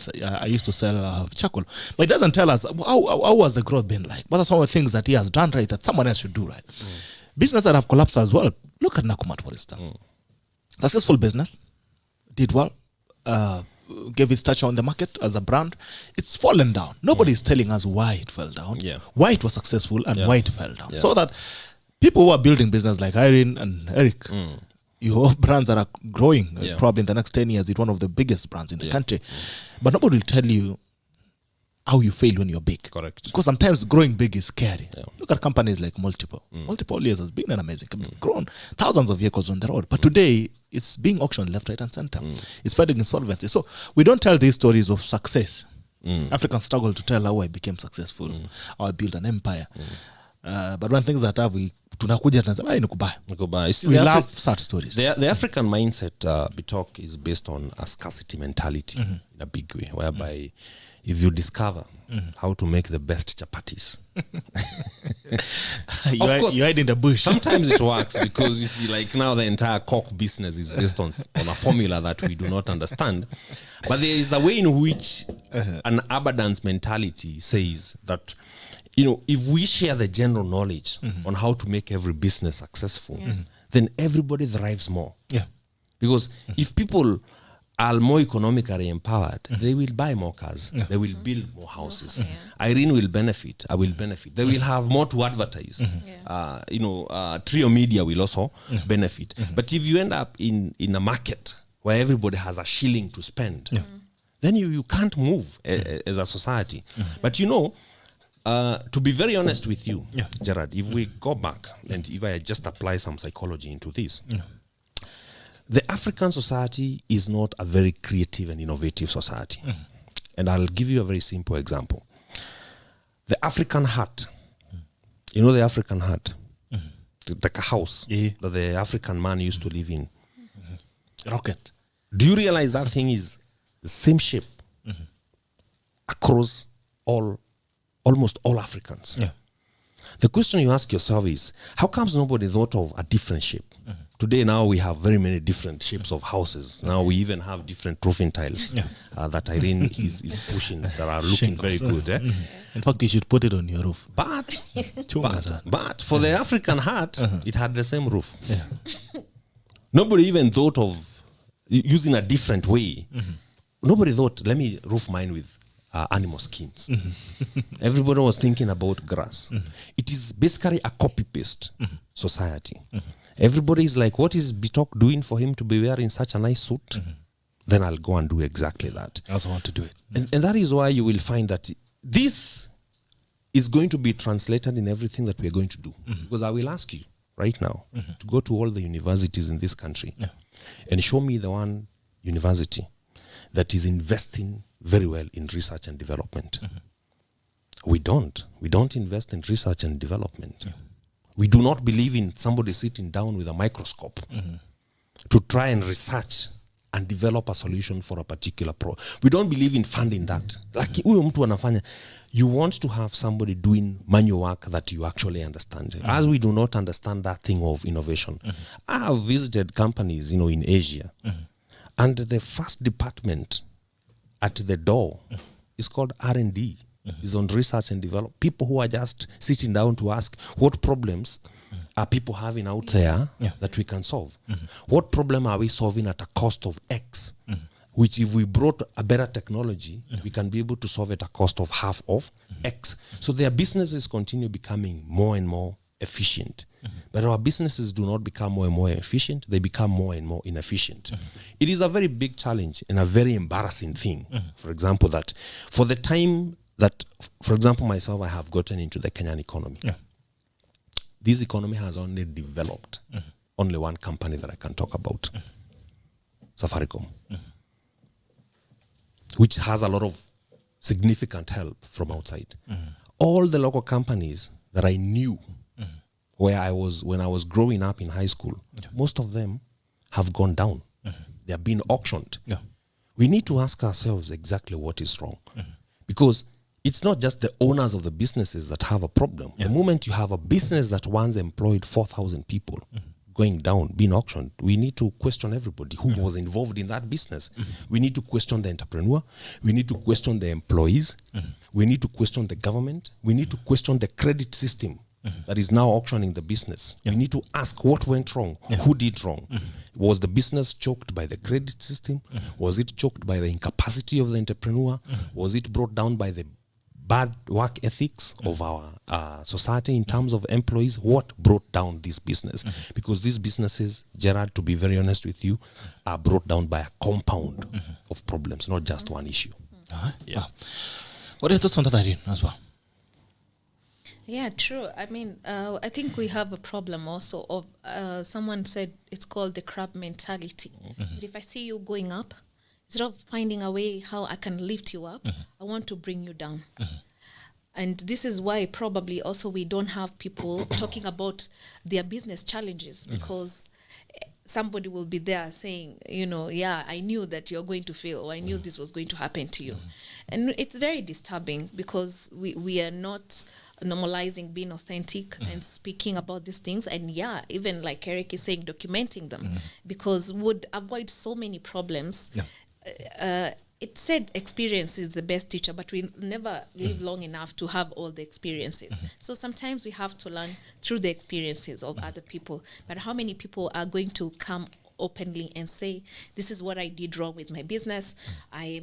A: charcoal. But it doesn't tell us how was the growth been like. What are some of the things that he has done right that someone else should do right? Business that have collapsed as well. Look at Nakumatt, for instance. Successful business, did well, gave its touch on the market as a brand. It's fallen down. Nobody is telling us why it fell down, why it was successful, and why it fell down. So that people who are building business like Irene and Eric, you have brands that are growing. Probably in the next 10 years, it's one of the biggest brands in the country. But nobody will tell you how you fail when you're big.
B: Correct.
A: Because sometimes growing big is scary. Look at companies like Multiple. Multiple years has been an amazing company. Grown thousands of vehicles on the road. But today, it's being auctioned left, right, and center. It's fighting insolvency. So we don't tell these stories of success. Africans struggle to tell how I became successful, how I built an empire. But when things that have, we love sad stories.
B: The African mindset, Bitok, is based on a scarcity mentality in a big way, whereby if you discover how to make the best chapatis, course,
A: you hide in the bush.
B: Sometimes it works because you see, like now the entire Coke business is based on a formula that we do not understand. But there is a way in which an abundance mentality says that, if we share the general knowledge on how to make every business successful, then everybody thrives more.
A: Yeah.
B: Because if people are more economically empowered, they will buy more cars. They will build more houses. Irene will benefit. I will benefit. They will have more to advertise. Trio Media will also benefit. But if you end up in a market where everybody has a shilling to spend, then you can't move as a society. But to be very honest with you, Gerard, if we go back and if I just apply some psychology into this, the African society is not a very creative and innovative society. And I'll give you a very simple example. The African hut, the African hut, like a house that the African man used to live in.
A: Rocket.
B: Do you realize that thing is the same shape across almost all Africans?
A: Yeah.
B: The question you ask yourself is, how comes nobody thought of a different shape? Today, now we have very many different shapes of houses. Now we even have different roofing tiles that Irene is pushing that are looking very good.
A: In fact, you should put it on your roof.
B: But for the African hut, it had the same roof.
A: Yeah.
B: Nobody even thought of using a different way. Nobody thought, let me roof mine with animal skins. Everybody was thinking about grass. It is basically a copy-paste society. Everybody is like, what is Bitok doing for him to be wearing such a nice suit? Then I'll go and do exactly that.
A: I also want to do it.
B: And that is why you will find that this is going to be translated in everything that we're going to do. Because I will ask you right now to go to all the universities in this country and show me the one university that is investing very well in research and development. We don't invest in research and development. We do not believe in somebody sitting down with a microscope to try and research and develop a solution for a particular problem. We don't believe in funding that. Like huyo mtu anafanya, you want to have somebody doing manual work that you actually understand. As we do not understand that thing of innovation. I have visited companies, in Asia, and the first department at the door is called R&D. Is on research and development. People who are just sitting down to ask what problems are people having out there that we can solve. What problem are we solving at a cost of X, which if we brought a better technology, we can be able to solve at a cost of half of X. So their businesses continue becoming more and more efficient. But our businesses do not become more and more efficient. They become more and more inefficient. It is a very big challenge and a very embarrassing thing. For example, that for the time that, for example, myself, I have gotten into the Kenyan economy. This economy has only developed only one company that I can talk about, Safaricom, which has a lot of significant help from outside. All the local companies that I knew when I was growing up in high school, most of them have gone down. They are being auctioned. We need to ask ourselves exactly what is wrong. Because it's not just the owners of the businesses that have a problem. The moment you have a business that once employed 4,000 people going down, being auctioned, we need to question everybody who was involved in that business. We need to question the entrepreneur. We need to question the employees. We need to question the government. We need to question the credit system that is now auctioning the business. We need to ask what went wrong, who did wrong. Was the business choked by the credit system? Was it choked by the incapacity of the entrepreneur? Was it brought down by the bad work ethics of our society in terms of employees? What brought down this business? Because these businesses, Gerard, to be very honest with you, are brought down by a compound of problems, not just one issue.
A: What are your thoughts on that, Irene, as well?
C: Yeah, true. I mean, I think we have a problem also of, someone said it's called the crab mentality. But if I see you going up, instead of finding a way how I can lift you up, I want to bring you down. And this is why probably also we don't have people talking about their business challenges, because somebody will be there saying, I knew that you're going to fail, or I knew this was going to happen to you. And it's very disturbing because we are not normalizing being authentic and speaking about these things, and even like Eric is saying, documenting them, because would avoid so many problems. It said experience is the best teacher, but we never live long enough to have all the experiences. So sometimes we have to learn through the experiences of other people. But how many people are going to come openly and say, this is what I did wrong with my business. I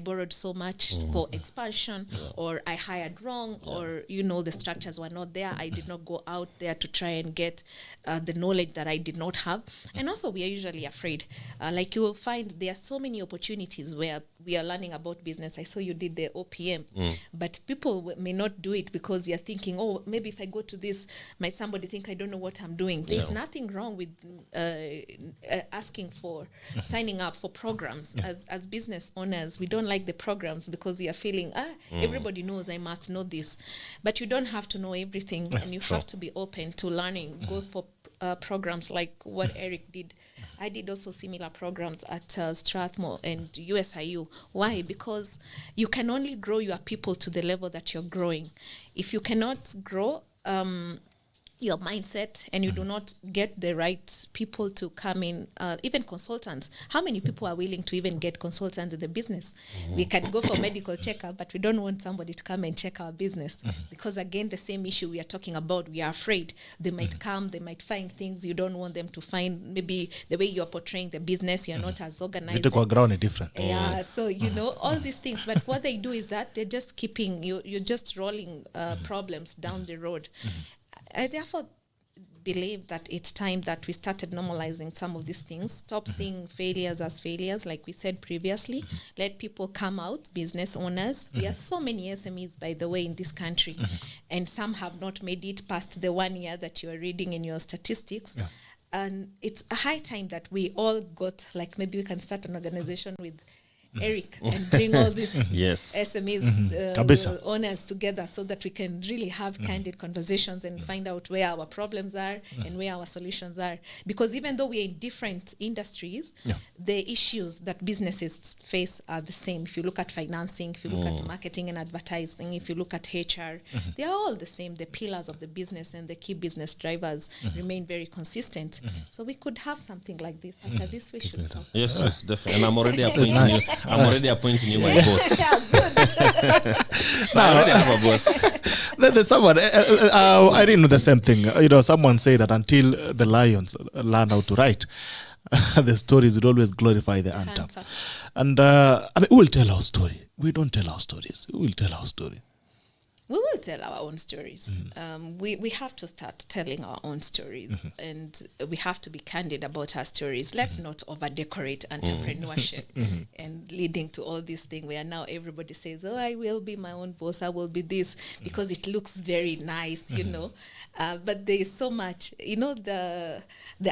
C: borrowed so much for expansion, or I hired wrong, or the structures were not there. I did not go out there to try and get the knowledge that I did not have. And also we are usually afraid. Like you will find there are so many opportunities where we are learning about business. I saw you did the OPM, but people may not do it because you're thinking, oh, maybe if I go to this, might somebody think I don't know what I'm doing. There's nothing wrong with asking for signing up for programs. As business owners, we don't like the programs because we are feeling everybody knows, I must know this, but you don't have to know everything, and you have to be open to learning. Go for programs like what Eric did. I did also similar programs at Strathmore and USIU. Why? Because you can only grow your people to the level that you're growing. If you cannot grow your mindset, and you do not get the right people to come in, even consultants. How many people are willing to even get consultants in the business? We can go for medical checkup, but we don't want somebody to come and check our business, because again, the same issue we are talking about, we are afraid. They might come, they might find things you don't want them to find. Maybe the way you're portraying the business, you're not as organized.
A: The ground is different.
C: Yeah, so all these things. But what they do is that they're just keeping you're just rolling problems down the road. I therefore believe that it's time that we started normalizing some of these things. Stop seeing failures as failures, like we said previously. Let people come out, business owners. There are so many SMEs, by the way, in this country, and some have not made it past the 1 year that you are reading in your statistics. And it's a high time that we all got, like, maybe we can start an organization with Eric and bring all these SMEs owners together, so that we can really have candid conversations and find out where our problems are and where our solutions are. Because even though we're in different industries, the issues that businesses face are the same. If you look at financing, if you look at marketing and advertising, if you look at HR, they are all the same. The pillars of the business and the key business drivers remain very consistent. So we could have something like this. After this, we should talk.
B: Yes, definitely. And I'm already appointing you. I'm already appointing you my boss. So I already have a boss.
A: There's someone, I didn't know the same thing. Someone said that until the lions learn how to write, the stories would always glorify the hunter. And we will tell our story. We don't tell our stories. We will tell our story.
C: We will tell our own stories. We have to start telling our own stories, and we have to be candid about our stories. Let's not over-decorate entrepreneurship and leading to all this thing where now everybody says, oh, I will be my own boss, I will be this, because it looks very nice, but there is so much, the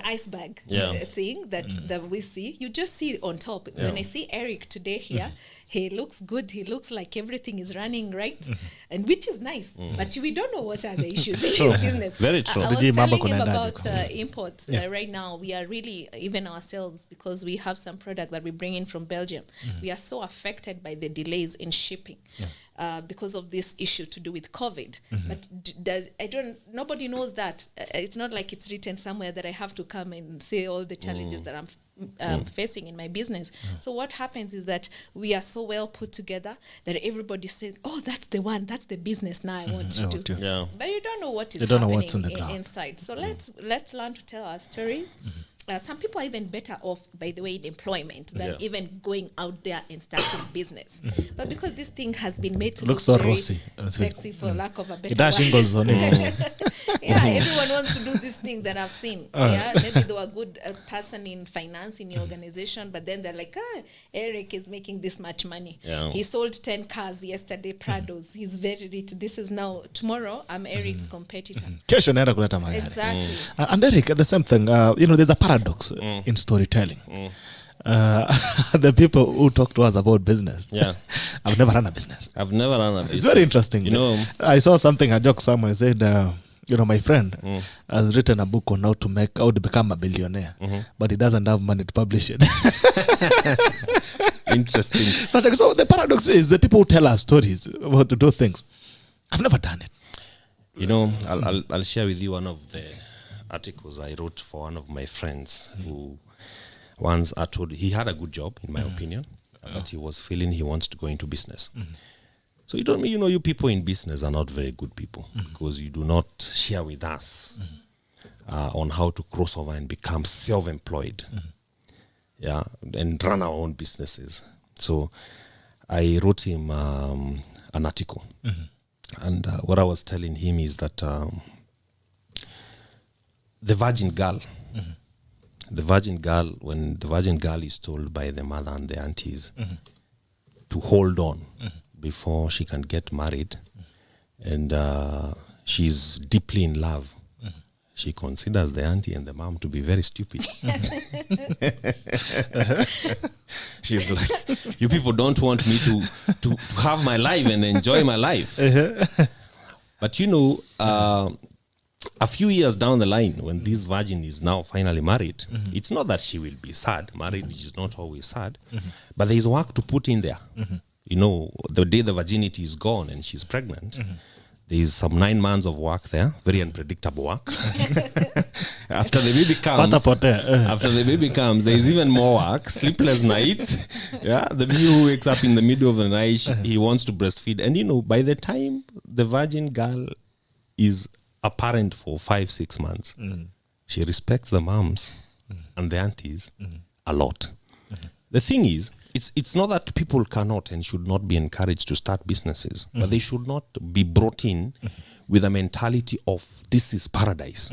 C: iceberg thing that we see. You just see on top. When I see Eric today here, he looks good. He looks like everything is running right, and which is nice. But we don't know what are the issues in his business.
B: Very true.
C: I was telling him about imports. Right now, we are really, even ourselves, because we have some product that we bring in from Belgium. We are so affected by the delays in shipping. Because of this issue to do with COVID. But nobody knows that. It's not like it's written somewhere that I have to come and say all the challenges that I'm facing in my business. So what happens is that we are so well put together that everybody says, oh, that's the one, that's the business now I want to do. But you don't know what is happening inside. So let's learn to tell our stories. Some people are even better off, by the way, in employment than even going out there and starting business. But because this thing has been made to look
A: so
C: very
A: rosy,
C: sexy, for lack of a better word. Everyone wants to do this thing that I've seen. Maybe they were a good person in finance in your organization, but then they're like, Eric is making this much money. He sold 10 cars yesterday, Prados. He's very rich. This is now, tomorrow, I'm Eric's competitor. Exactly.
A: And Eric, the same thing, there's a paradox in storytelling. The people who talk to us about business, I've never run a business. It's very interesting. I saw something, a joke somewhere said, my friend has written a book on how to become a billionaire, but he doesn't have money to publish it.
B: Interesting.
A: So the paradox is the people who tell us stories about to do things I've never done it.
B: You know, I'll share with you one of the articles I wrote for one of my friends who once I told he had a good job, in my opinion, but he was feeling he wants to go into business. So he told me, you people in business are not very good people because you do not share with us on how to cross over and become self-employed, and run our own businesses. So I wrote him an article. And what I was telling him is that the virgin girl, when the virgin girl is told by the mother and the aunties to hold on before she can get married, and she's deeply in love, she considers the auntie and the mom to be very stupid. She's like, you people don't want me to have my life and enjoy my life. But a few years down the line, when this virgin is now finally married, it's not that she will be sad. Marriage is not always sad, but there is work to put in there. The day the virginity is gone and she's pregnant, there is some 9 months of work there, very unpredictable work. After the baby comes, there is even more work, sleepless nights. The baby who wakes up in the middle of the night, he wants to breastfeed. And by the time the virgin girl is a parent for 5-6 months, she respects the moms and the aunties a lot. The thing is, it's not that people cannot and should not be encouraged to start businesses, but they should not be brought in with a mentality of this is paradise.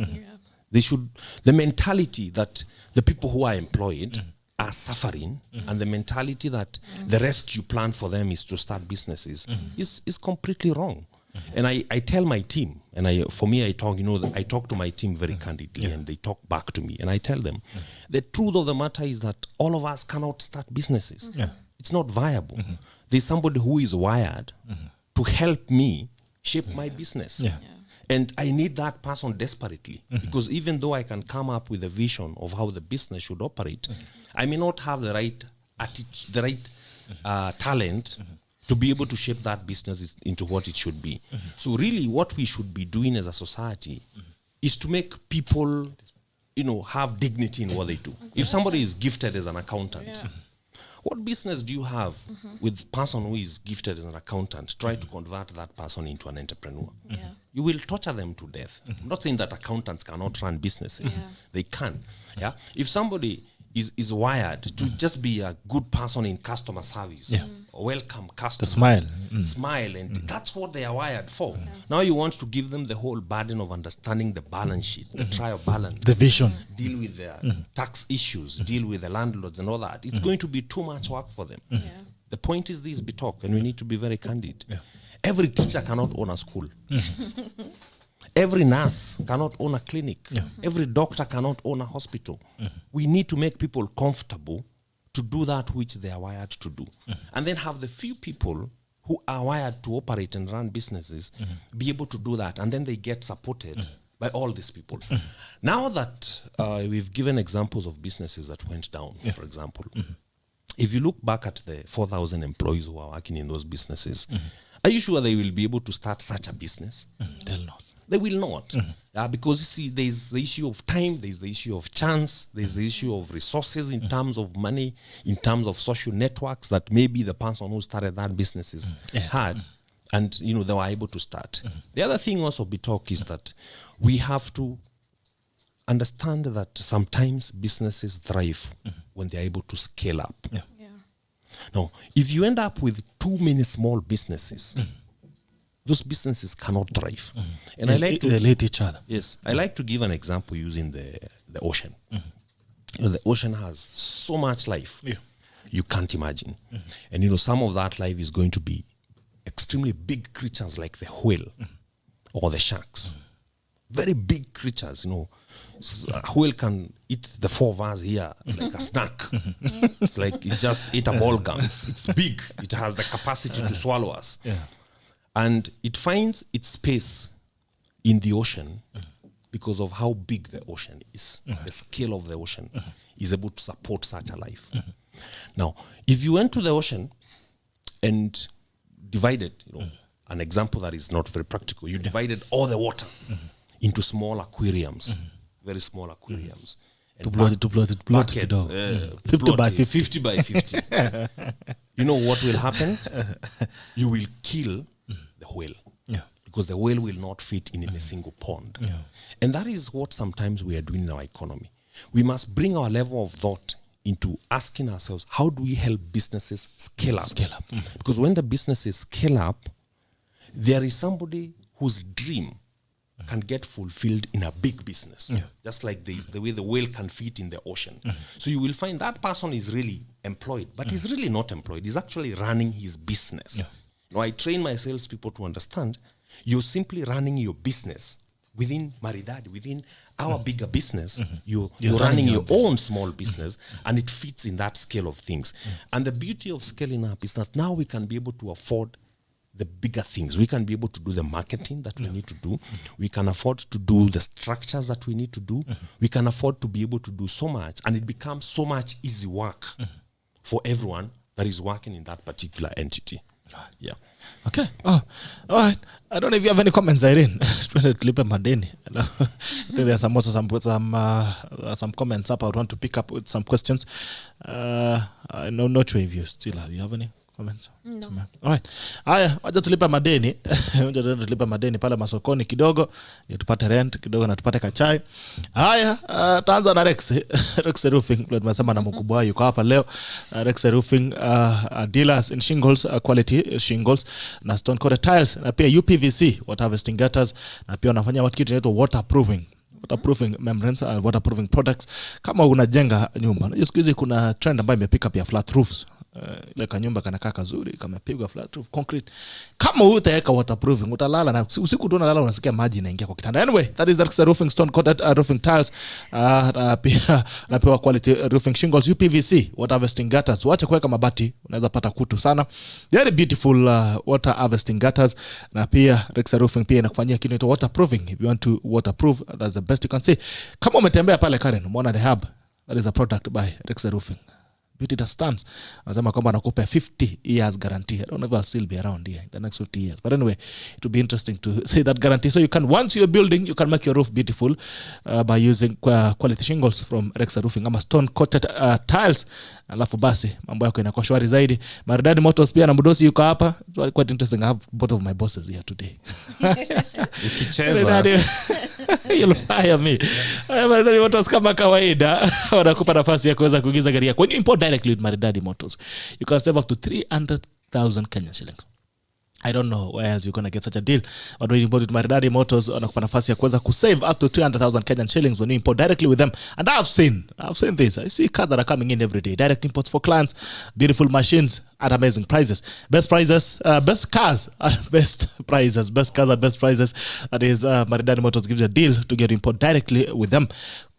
B: The mentality that the people who are employed are suffering, and the mentality that the rescue plan for them is to start businesses is completely wrong. And I tell my team, and I talk to my team very candidly, and they talk back to me, and I tell them, the truth of the matter is that all of us cannot start businesses. It's not viable. There's somebody who is wired to help me shape my business. And I need that person desperately, because even though I can come up with a vision of how the business should operate, I may not have the right attitude, the right talent to be able to shape that business into what it should be. So really what we should be doing as a society is to make people, have dignity in what they do. If somebody is gifted as an accountant, what business do you have with the person who is gifted as an accountant? Try to convert that person into an entrepreneur. You will torture them to death. I'm not saying that accountants cannot run businesses. They can. If somebody is wired to just be a good person in customer service, welcome customers, smile, and that's what they are wired for. Now you want to give them the whole burden of understanding the balance sheet, the trial balance,
A: the vision,
B: deal with their tax issues, deal with the landlords and all that. It's going to be too much work for them. The point is this, be talk, and we need to be very candid. Every teacher cannot own a school. Every nurse cannot own a clinic. Every doctor cannot own a hospital. We need to make people comfortable to do that which they are wired to do. And then have the few people who are wired to operate and run businesses be able to do that. And then they get supported by all these people. Now that we've given examples of businesses that went down, for example, if you look back at the 4,000 employees who are working in those businesses, are you sure they will be able to start such a business?
A: They'll not.
B: They will not. Because you see, there's the issue of time, there's the issue of chance, there's the issue of resources in terms of money, in terms of social networks that maybe the person who started that business had. And, they were able to start. The other thing also, Bitok, is that we have to understand that sometimes businesses thrive when they're able to scale up. Now, if you end up with too many small businesses, those businesses cannot thrive. And I like to
A: relate each other.
B: Yes, I like to give an example using the ocean. The ocean has so much life you can't imagine. And some of that life is going to be extremely big creatures like the whale or the sharks. Very big creatures, A whale can eat the 4 of us here like a snack. It's like it just ate a ball gum. It's big. It has the capacity to swallow us. And it finds its space in the ocean because of how big the ocean is. The scale of the ocean is able to support such a life. Now, if you went to the ocean and divided, an example that is not very practical. You divided all the water into small aquariums, very small aquariums.
A: To blood,
B: buckets,
A: 50 by 50.
B: 50 by 50. You know what will happen? You will kill the whale.
A: Yeah.
B: Because the whale will not fit in a single pond.
A: Yeah.
B: And that is what sometimes we are doing in our economy. We must bring our level of thought into asking ourselves, how do we help businesses scale up? Because when the businesses scale up, there is somebody whose dream can get fulfilled in a big business. Just like the way the whale can fit in the ocean. So you will find that person is really employed, but he's really not employed. He's actually running his business. Now, I train my salespeople to understand you're simply running your business within Maridady, within our bigger business. You're running your own small business, and it fits in that scale of things. And the beauty of scaling up is that now we can be able to afford the bigger things. We can be able to do the marketing that we need to do. We can afford to do the structures that we need to do. We can afford to be able to do so much, and it becomes so much easy work for everyone that is working in that particular entity. Yeah.
A: Okay. Oh, all right. I don't know if you have any comments, Irene. Tulipe madeni. I think there are some comments up. I want to pick up with some questions. No, not sure if you still have. You have any comments?
C: No.
A: All right. Haya, wacha tulipe madeni. Wacha tulipe madeni pale masokoni kidogo, ndio tupate rent kidogo na tupate kachai. Haya, taanza na Rexe. Rexe Roofing, ndio tumesema na mkubwa yuko hapa leo. Rexe Roofing dealers in shingles, quality shingles na stone coated tiles na pia UPVC, water harvesting gutters, na pia wanafanya kitu inaitwa waterproofing membranes, waterproofing products. Kama unajenga nyumba, unajua siku hizi kuna trend ambayo imepick up ya flat roofs. Ile kanyumba kanakaa kazuri, kamepigwa flat roof concrete. Kama utaweka waterproofing, utalala na usiku tu unalala unasikia maji inaingia kwa kitanda. Anyway, that is Rexe Roofing stone coated roofing tiles, na pia quality roofing shingles, UPVC, water harvesting gutters. Wacha kuweka mabati, unaweza pata kutu sana. Very beautiful water harvesting gutters, na pia Rexe Roofing pia inakufanyia kitu inaitwa waterproofing. If you want to waterproof, that's the best you can see. Kama umetembea pale Karen, umeona the hub, that is a product by Rexe Roofing. Beauty that stands. Anasema kwamba anakupa 50 years guarantee. I don't know if I'll still be around here in the next 50 years. But anyway, it will be interesting to see that guarantee. So you can, once you're building, you can make your roof beautiful by using quality shingles from Rexe Roofing ama stone coated tiles. Alafu basi mambo yako inakuwa shwari zaidi. Maridadi Motors pia na mdosi yuko hapa. It's quite interesting. I have both of my bosses here today.
B: Ukicheza
A: You'll fire me. Maridadi Motors kama kawaida wanakupa nafasi ya kuweza kuingiza gari yako. When you import directly with Maridadi Motors, you can save up to 300,000 Kenyan shillings. I don't know where else you're going to get such a deal. But when you import with Maridadi Motors, wanakupa nafasi ya kuweza kusave up to 300,000 Kenyan shillings when you import directly with them. And I've seen this. I see cars that are coming in every day. Direct imports for clients, beautiful machines at amazing prices. Best prices, best cars at best prices. Best cars at best prices. That is, Maridadi Motors gives you a deal to get import directly with them.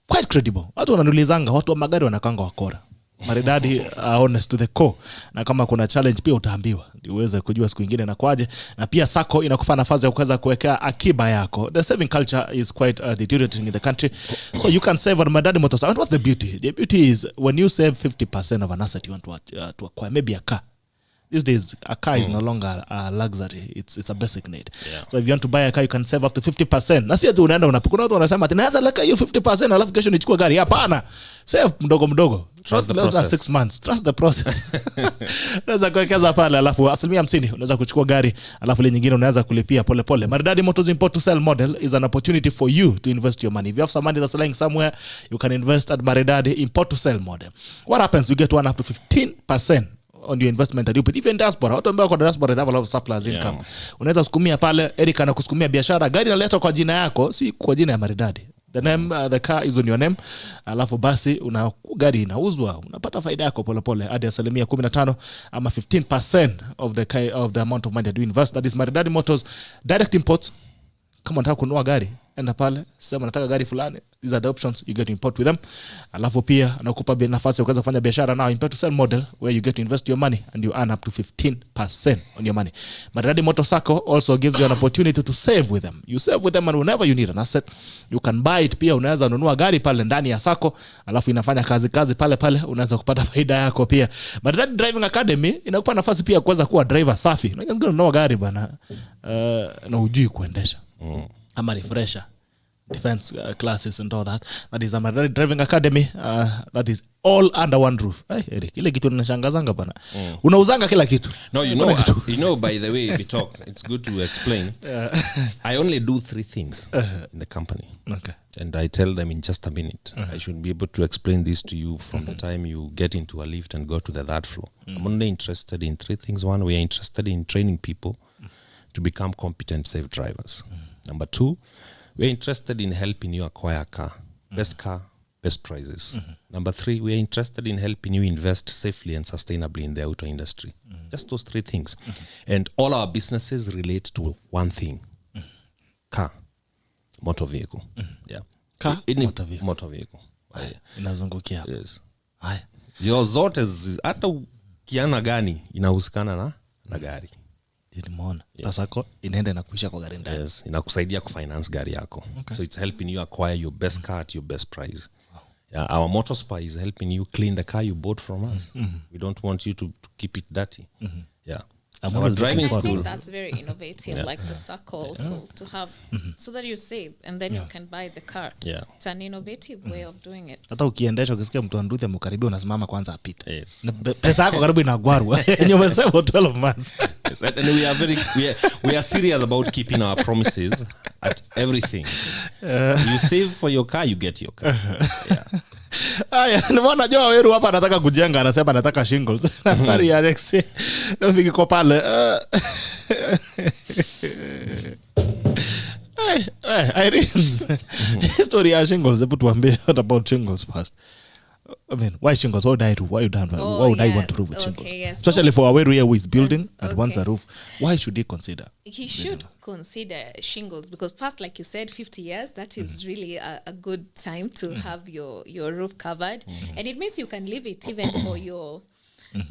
A: Quite credible. Watu wananulizanga, watu wa magari wanakanga wakora. Maridadi honest to the core, na kama kuna challenge pia utaambiwa ndio uweze kujua siku nyingine na kwaje. Na pia sako inakupa nafasi ya kuweza kuweka akiba yako. The saving culture is quite deteriorating in the country, so you can save on Maridadi Motors. And what's the beauty? The beauty is when you save 50% of an asset you want to acquire, maybe a car. These days, a car is no longer a luxury. It's a basic need. Yeah. So if you want to buy a car, you can save up to 50%. Na si ati unaenda unapokuna watu wanasema ati naweza leka hiyo 50% alafu kesho nichukue gari. Hapana. Save mdogo.
B: Trust the process.
A: 6 months. Trust the process. Unaweza kuwekeza pale alafu 50% unaweza kuchukua gari alafu ile nyingine unaweza kulipia pole pole. Maridadi Motors import to sell model is an opportunity for you to invest your money. If you have some money that's lying somewhere, you can invest at Maridadi import to sell model. What happens? You get 1 up to 15% on your investment that you put. Even diaspora, watu ambao kwa diaspora they have a lot of surplus income. Unaweza sukumia pale, Eric anakusukumia biashara, gari inaletwa kwa jina yako, si kwa jina ya Maridadi. The name, the car is on your name. Alafu basi gari inauzwa, unapata faida yako pole pole hadi 15% ama 15% of the amount of money that you invest. That is Maridadi Motors direct imports. Kama unataka kununua gari, enda pale sema nataka gari fulani, these are the options, you get to import with them. Alafu pia anakupa nafasi ya kuweza kufanya biashara now, import to sell model where you get to invest your money and you earn up to 15% on your money. Maridady Motorcycle also gives you an opportunity to save with them. You save with them and whenever you need an asset you can buy it. Pia unaweza nunua gari pale ndani ya sako, alafu inafanya kazi pale, unaweza kupata faida yako pia. Maridady Driving Academy inakupa nafasi pia kuweza kuwa driver safi. Unaweza kununua gari bana na hujui kuendesha. Ama refresher defense classes and all that. That is a Maridady Driving Academy. That is all under one roof. Hey, Eric, ile kitu ninashangazanga bana. Unauzanga kila kitu.
B: No, you know, by the way, we talk, it's good to explain. I only do 3 things in the company.
A: Okay.
B: And I tell them in just a minute. I should be able to explain this to you from the time you get into a lift and go to the 3rd floor. I'm only interested in 3 things. 1, we are interested in training people to become competent, safe drivers. Number 2, we're interested in helping you acquire a car, best prices. Number 3, we are interested in helping you invest safely and sustainably in the auto industry. Just those 3 things. And all our businesses relate to one thing: car, motor vehicle. Yeah,
A: Car,
B: motor vehicle.
A: Inazungukia.
B: Yes.
A: Hai.
B: Your zote hata kiana gani inahusikana na gari.
A: Nimeona. Tasako inaenda na kuisha kwa gari ndani.
B: Yes, inakusaidia kufinance gari yako. Okay. So it's helping you acquire your best car at your best price. Yeah, our motor spa is helping you clean the car you bought from us. We don't want you to keep it dirty. Yeah. Our driving school.
C: I think that's very innovative, like the circle also, to have, so that you save and then you can buy the car.
B: Yeah.
C: It's an innovative way of doing it.
A: Hata ukiendesha ukisikia mtu anduthi amekaribia unasimama kwanza apite.
B: Yes.
A: Pesa yako karibu inagwarwa. Yenye umesema 12 months.
B: Yes. And we are serious about keeping our promises at everything. You save for your car, you get your car. Yeah.
A: Aya, nimeona Joa Weru hapa anataka kujenga, anasema anataka shingles. Nambari ya Rexe. Ndio viko pale. Irene. History ya shingles, hebu tuambie what about shingles first. I mean, why shingles? Why would I want to roof with shingles?
C: Yes.
A: Especially for a Weru here who is building and wants a roof. Why should he consider?
C: He should consider shingles because first, like you said, 50 years, that is really a good time to have your roof covered. And it means you can leave it even for your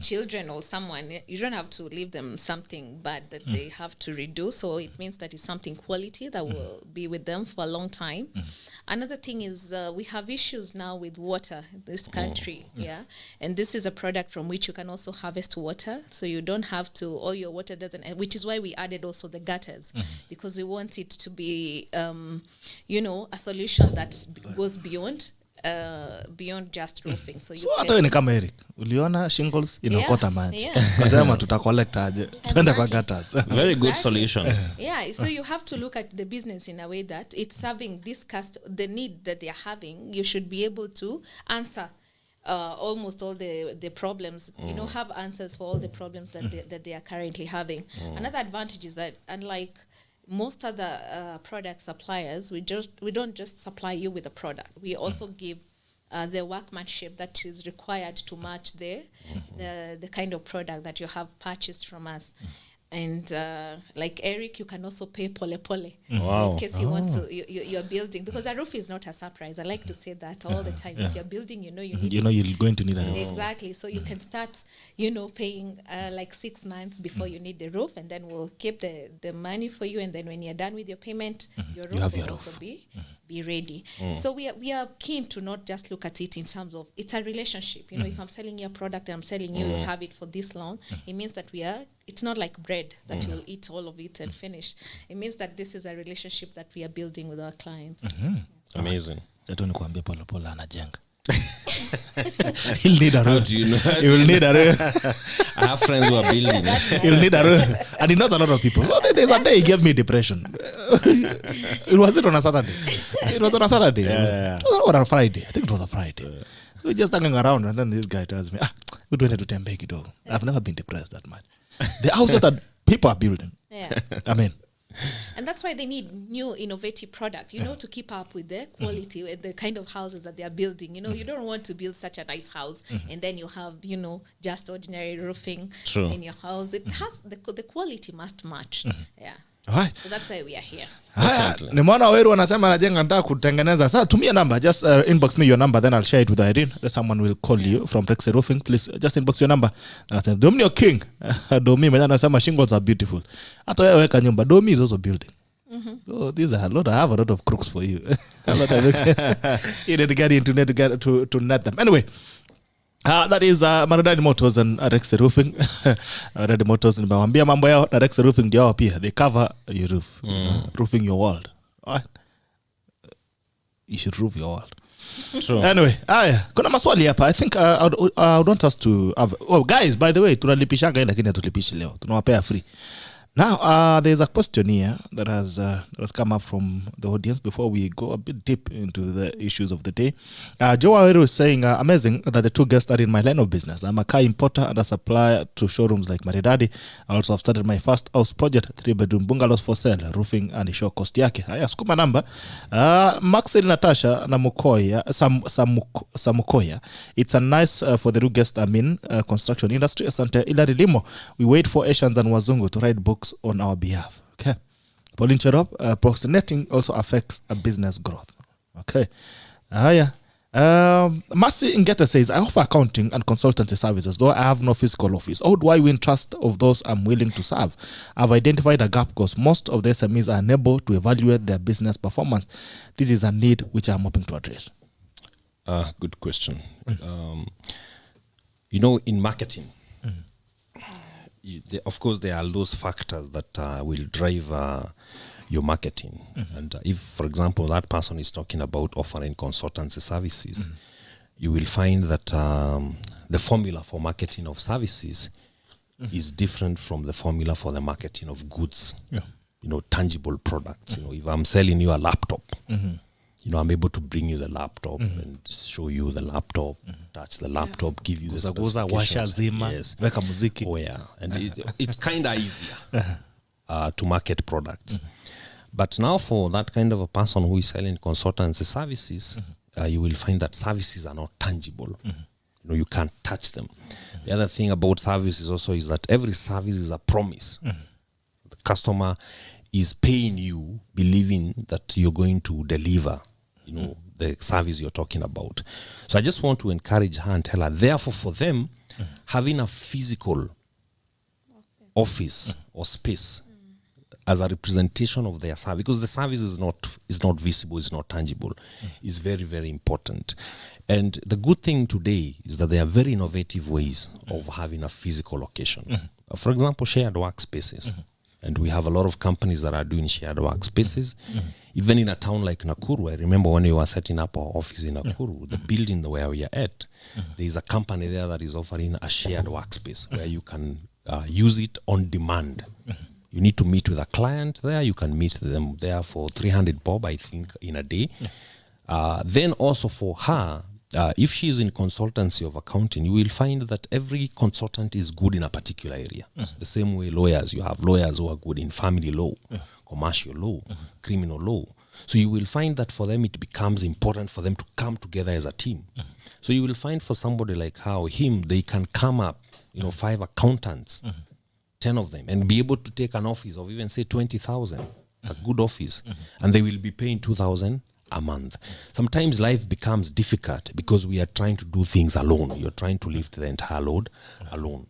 C: children or someone. You don't have to leave them something bad that they have to redo. So it means that it's something quality that will be with them for a long time. Another thing is we have issues now with water in this country. And this is a product from which you can also harvest water. So you don't have to, all your water doesn't, which is why we added also the gutters, because we want it to be, a solution that goes beyond just roofing. So
A: hata ni kama Eric uliona shingles inakota maji, kasema tutacollect aje twende kwa gutters.
B: Very good solution.
C: So you have to look at the business in a way that it's serving this the need that they are having. You should be able to answer almost all the problems, have answers for all the problems that they are currently having. Another advantage is that unlike most other product suppliers, we don't just supply you with a product. We also give the workmanship that is required to match the kind of product that you have purchased from us. And like Eric, you can also pay pole. So in case you want to, you're building, because a roof is not a surprise. I like to say that all the time. If you're building, you're
A: going to need a roof.
C: Exactly. So you can start, paying like 6 months before you need the roof, and then we'll keep the money for you. And then when you're done with your payment, your roof will also be ready. So we are keen to not just look at it in terms of it's a relationship. If I'm selling you a product and I'm selling you, you have it for this long, it means that it's not like bread that you'll eat all of it and finish. It means that this is a relationship that we are building with our clients.
B: Amazing.
A: Sasa nikuambia pole anajenga. He'll need a roof.
B: You know,
A: he will need a roof.
B: I have friends who are building.
A: He'll need a roof. And not a lot of people. So there's a day he gave me depression. It was on a Saturday. It was on a Saturday. It was on a Friday. I think it was a Friday. So we're just hanging around, and then this guy tells me, we're doing it to Tembeki dog. I've never been depressed that much. The houses that people are building. I mean.
C: And that's why they need new innovative product, to keep up with the quality and the kind of houses that they are building. You don't want to build such a nice house and then you have, just ordinary roofing in your house. It has the quality must match.
A: Alright.
C: So that's why we are here.
A: Haya, nimeona Weru anasema anajenga nataka kutengeneza. Sasa tumia number, just inbox me your number, then I'll share it with Irene. Then someone will call you from Rexe Roofing. Please just inbox your number. Domi king. Domi mwenye anasema shingles are beautiful. Hata wewe weka nyumba. Domi is also building. So these are a lot. I have a lot of crooks for you. A lot of you need to get into, need to get to net them. Anyway, that is Maridady Motors and Rexe Roofing. Maridady Motors nimewambia mambo yao na Rexe Roofing ndio wao pia. They cover your roof. Roofing your world. Alright. You should roof your world.
B: True.
A: Anyway, kuna maswali hapa. I think I would want us to have, oh guys, by the way, tunalipishanga lakini hatulipishi leo. Tunawapea free. Now, there's a question here that has come up from the audience before we go a bit deep into the issues of the day. Joe Aweru is saying, amazing that the two guests are in my line of business. I'm a car importer and a supplier to showrooms like Maridady. I also have started my first house project, 3-bedroom bungalows for sale, roofing and show cost yake. Haya, skuma namba. Maxine Natasha na Mukoya, Samukoya. It's a nice for the two guests I'm in construction industry. Asante Ilari Limo. We wait for Asians and Wazungu to write books on our behalf. Okay. Pauline Cherop, procrastinating also affects a business growth. Okay. Mercy Ingeta says, I offer accounting and consultancy services, though I have no physical office. How do I win trust of those I'm willing to serve? I've identified a gap because most of the SMEs are unable to evaluate their business performance. This is a need which I'm hoping to address.
B: Good question. You know, in marketing, of course, there are those factors that will drive your marketing. And if, for example, that person is talking about offering consultancy services, you will find that the formula for marketing of services is different from the formula for the marketing of goods, you know, tangible products. You know, if I'm selling you a laptop, you know, I'm able to bring you the laptop and show you the laptop, touch the laptop, give you the specifications. Yes. Oh, yeah. And it's kind of easier to market products. But now for that kind of a person who is selling consultancy services, you will find that services are not tangible. You know, you can't touch them. The other thing about services also is that every service is a promise. The customer is paying you, believing that you're going to deliver, you know, the service you're talking about. So I just want to encourage her and tell her, therefore, for them, having a physical office or space as a representation of their service, because the service is not visible, it's not tangible, is very, very important. And the good thing today is that there are very innovative ways of having a physical location. For example, shared workspaces. And we have a lot of companies that are doing shared workspaces. Even in a town like Nakuru, I remember when we were setting up our office in Nakuru, the building where we are at, there is a company there that is offering a shared workspace where you can use it on demand. You need to meet with a client there. You can meet them there for 300 bob, I think, in a day. Then also for her, if she is in consultancy of accounting, you will find that every consultant is good in a particular area. It's the same way lawyers. You have lawyers who are good in family law, commercial law, criminal law. So you will find that for them, it becomes important for them to come together as a team. So you will find for somebody like her or him, they can come up, 5 accountants, 10 of them, and be able to take an office of even say 20,000, a good office, and they will be paying 2,000 a month. Sometimes life becomes difficult because we are trying to do things alone. You're trying to lift the entire load alone.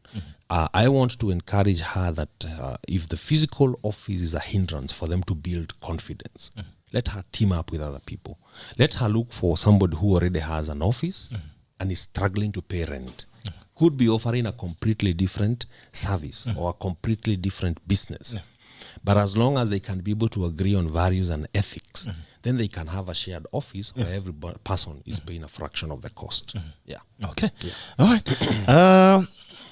B: I want to encourage her that if the physical office is a hindrance for them to build confidence, let her team up with other people. Let her look for somebody who already has an office and is struggling to pay rent. Could be offering a completely different service or a completely different business. But as long as they can be able to agree on values and ethics, then they can have a shared office where every person is paying a fraction of the cost.
A: Okay. All right.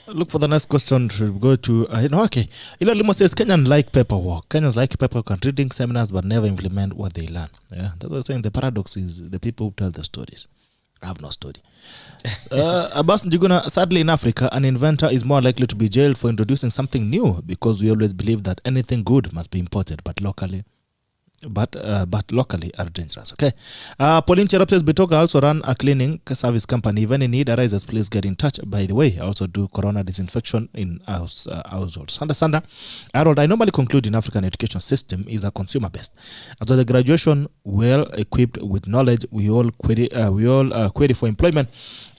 A: Look for the next question. To go to okay. Ila Limo says Kenyan like paperwork. Kenyans like paperwork and reading seminars but never implement what they learn. Yeah, that's what I'm saying. The paradox is the people who tell the stories have no story. Abbas Njuguna, sadly in Africa, an inventor is more likely to be jailed for introducing something new because we always believe that anything good must be imported, but locally but locally are dangerous. Okay. Pauline Cherop Bitoga also run a cleaning service company. If any need arises, please get in touch. By the way, I also do corona disinfection in households. Sanda, Harold, I normally conclude in African education system is a consumer based. After the graduation, well equipped with knowledge, we all query for employment,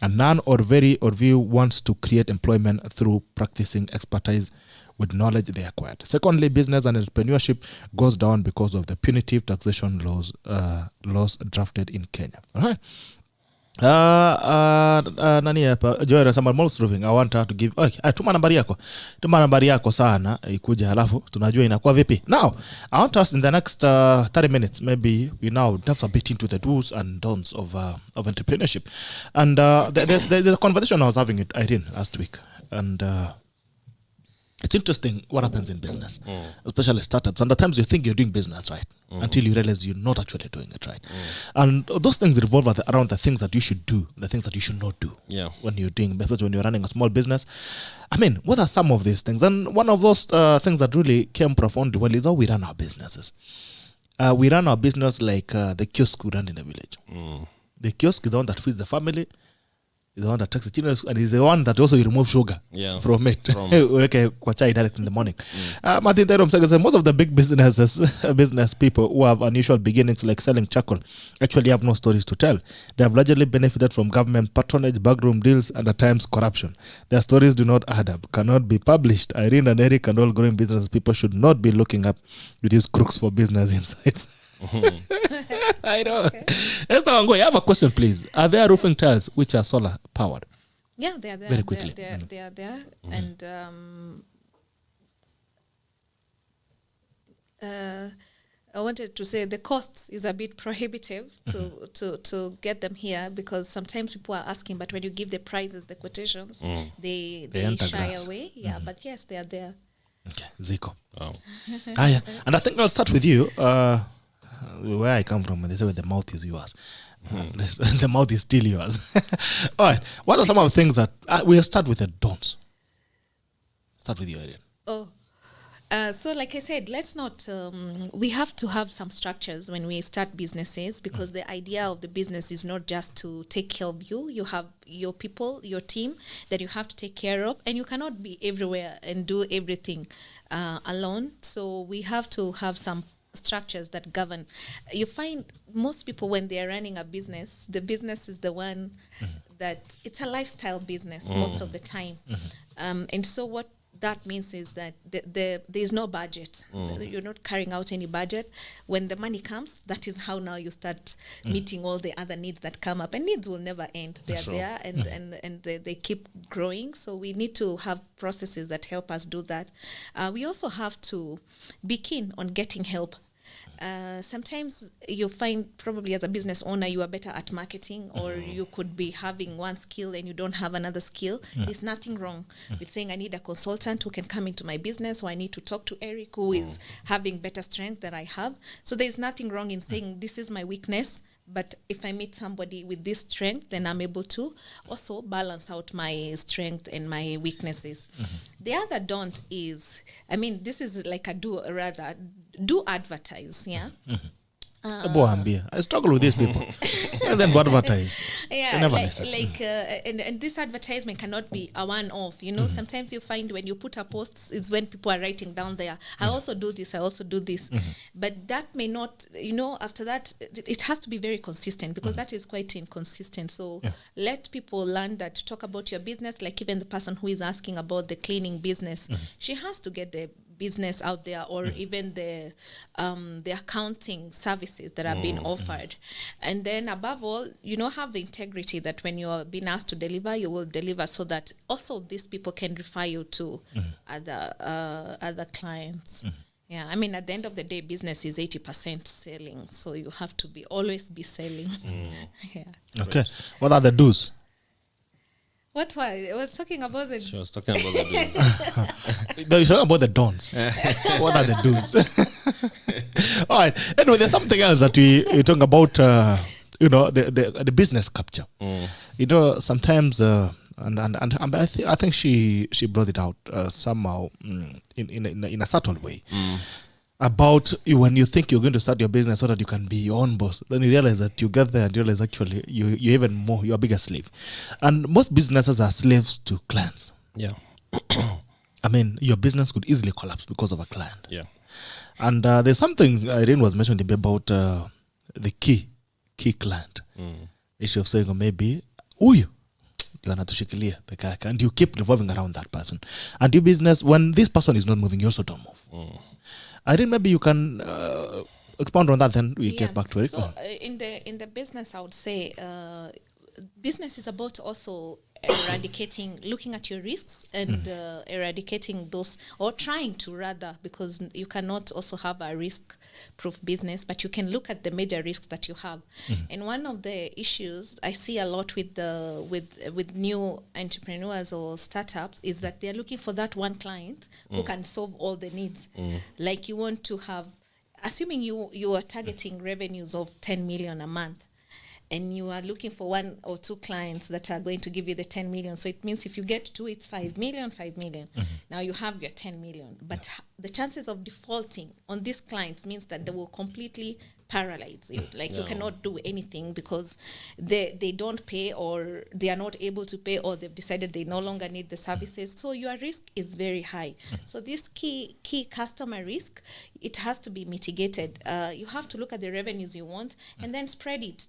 A: and none or very or few wants to create employment through practicing expertise with knowledge they acquired. Secondly, business and entrepreneurship goes down because of the punitive taxation laws drafted in Kenya. All right. Nani hapa Joy anasema most roofing. I want her to give. Okay, tuma nambari yako sana ikuja, halafu tunajua inakuwa vipi. Now, I want us in the next 30 minutes maybe we now delve a bit into the do's and don'ts of entrepreneurship. And the conversation I was having with Irene last week, and it's interesting what happens in business, especially startups. And at times you think you're doing business right until you realize you're not actually doing it right. And those things revolve around the things that you should do, the things that you should not do when you're doing, especially when you're running a small business. I mean, what are some of these things? And one of those things that really came profoundly well is how we run our businesses. We run our business like the kiosk we run in the village. The kiosk is the one that feeds the family, is the one that takes the children, and is the one that also you remove sugar from it. Okay, kwa chai direct in the morning. Martin Tairom says most of the big business people who have unusual beginnings like selling charcoal actually have no stories to tell. They have largely benefited from government patronage, backroom deals, and at times corruption. Their stories do not add up, cannot be published. Irene and Eric and all growing business people should not be looking up with these crooks for business insights. I know. Esther Wangui, I have a question, please. Are there roofing tiles which are solar powered?
C: Yeah, they are there.
A: Very quickly.
C: They are there. And I wanted to say the cost is a bit prohibitive to get them here, because sometimes people are asking, but when you give the prices, the quotations, they shy away. Yeah, but yes, they are there.
A: Okay, Zico. Oh. And I think I'll start with you. Where I come from, they say the mouth is yours. The mouth is still yours. All right. What are some of the things that we'll start with the don'ts? Start with you, Ariel.
C: So like I said, let's not, we have to have some structures when we start businesses, because the idea of the business is not just to take care of you. You have your people, your team that you have to take care of, and you cannot be everywhere and do everything alone. So we have to have some structures that govern. You find most people, when they are running a business, the business is the one that it's a lifestyle business most of the time. And so what that means is that there is no budget. You're not carrying out any budget. When the money comes, that is how now you start meeting all the other needs that come up. And needs will never end. They are there, and they keep growing. So we need to have processes that help us do that. We also have to be keen on getting help. Sometimes you find, probably as a business owner, you are better at marketing, or you could be having one skill and you don't have another skill. There's nothing wrong with saying, I need a consultant who can come into my business, or I need to talk to Eric who is having better strength than I have. So there's nothing wrong in saying, this is my weakness, but if I meet somebody with this strength, then I'm able to also balance out my strength and my weaknesses. The other don't is, I mean, this is like a do advertise, yeah?
A: I struggle with these people. And then advertise.
C: Yeah, and this advertisement cannot be a one-off. You know, sometimes you find when you put a post, it's when people are writing down there, I also do this, I also do this. But that may not, you know, after that, it has to be very consistent, because that is quite inconsistent. So let people learn that to talk about your business, like even the person who is asking about the cleaning business, she has to get the business out there, or even the accounting services that are being offered. And then above all, you know, have the integrity that when you're being asked to deliver, you will deliver, so that also these people can refer you to other clients. Yeah, I mean, at the end of the day, business is 80% selling, so you have to always be selling.
A: Okay. What are the do's?
C: What was I was talking about the...
B: She was talking about the do's.
A: No, you're talking about the don'ts. What are the do's? All right. Anyway, there's something else that we talk about, you know, the business capture. You know, sometimes, and I think she brought it out somehow in a subtle way. about when you think you're going to start your business so that you can be your own boss, then you realize that you get there and realize actually you're even more, you're a bigger slave. And most businesses are slaves to clients.
B: Yeah.
A: I mean, your business could easily collapse because of a client.
B: Yeah.
A: And there's something Irene was mentioning about the key client. Issue of saying, maybe, you anatushikilia peke yake, and you keep revolving around that person. And your business, when this person is not moving, you also don't move. Irene, maybe you can expound on that, then we get back to it.
C: So in the business, I would say business is about also eradicating, looking at your risks and eradicating those, or trying to rather, because you cannot also have a risk-proof business, but you can look at the major risks that you have. And one of the issues I see a lot with with new entrepreneurs or startups is that they're looking for that one client who can solve all the needs. Like you want to have, assuming you are targeting revenues of 10 million a month, and you are looking for one or two clients that are going to give you the 10 million. So it means if you get two, it's 5 million. Now you have your 10 million. But the chances of defaulting on these clients means that they will completely paralyze you. Like you cannot do anything because they don't pay, or they are not able to pay, or they've decided they no longer need the services. So your risk is very high. So this key customer risk, it has to be mitigated. You have to look at the revenues you want and then spread it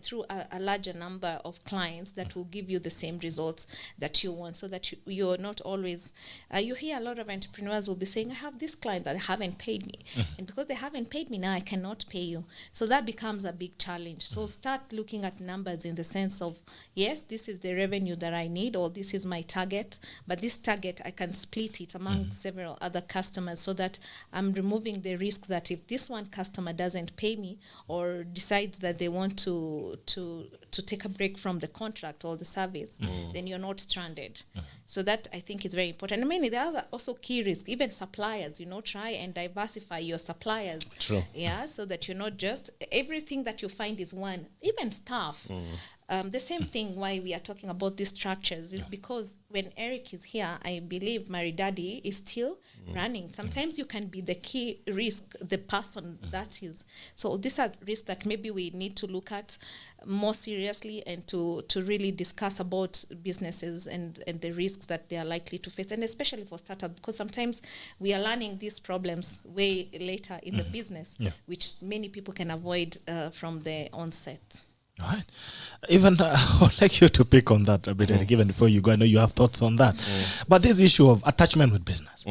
C: through a larger number of clients that will give you the same results that you want, so that you're not always, you hear a lot of entrepreneurs will be saying, I have this client that haven't paid me. And because they haven't paid me, now I cannot pay you. So that becomes a big challenge. So start looking at numbers in the sense of, yes, this is the revenue that I need, or this is my target, but this target, I can split it among several other customers, so that I'm removing the risk that if this one customer doesn't pay me or decides that they want to take a break from the contract or the service, then you're not stranded. So that, I think, is very important. I mean, there are also key risks, even suppliers, try and diversify your suppliers.
B: True.
C: Yeah, so that you're not just, everything that you find is one, even staff. The same thing why we are talking about these structures is because when Eric is here, I believe Maridady is still running. Sometimes you can be the key risk, the person that is. So these are risks that maybe we need to look at more seriously, and to really discuss about businesses and the risks that they are likely to face, and especially for startups, because sometimes we are learning these problems way later in the business, which many people can avoid from the onset.
A: All right. Even I would like you to pick on that a bit, given before you go, I know you have thoughts on that. But this issue of attachment with business.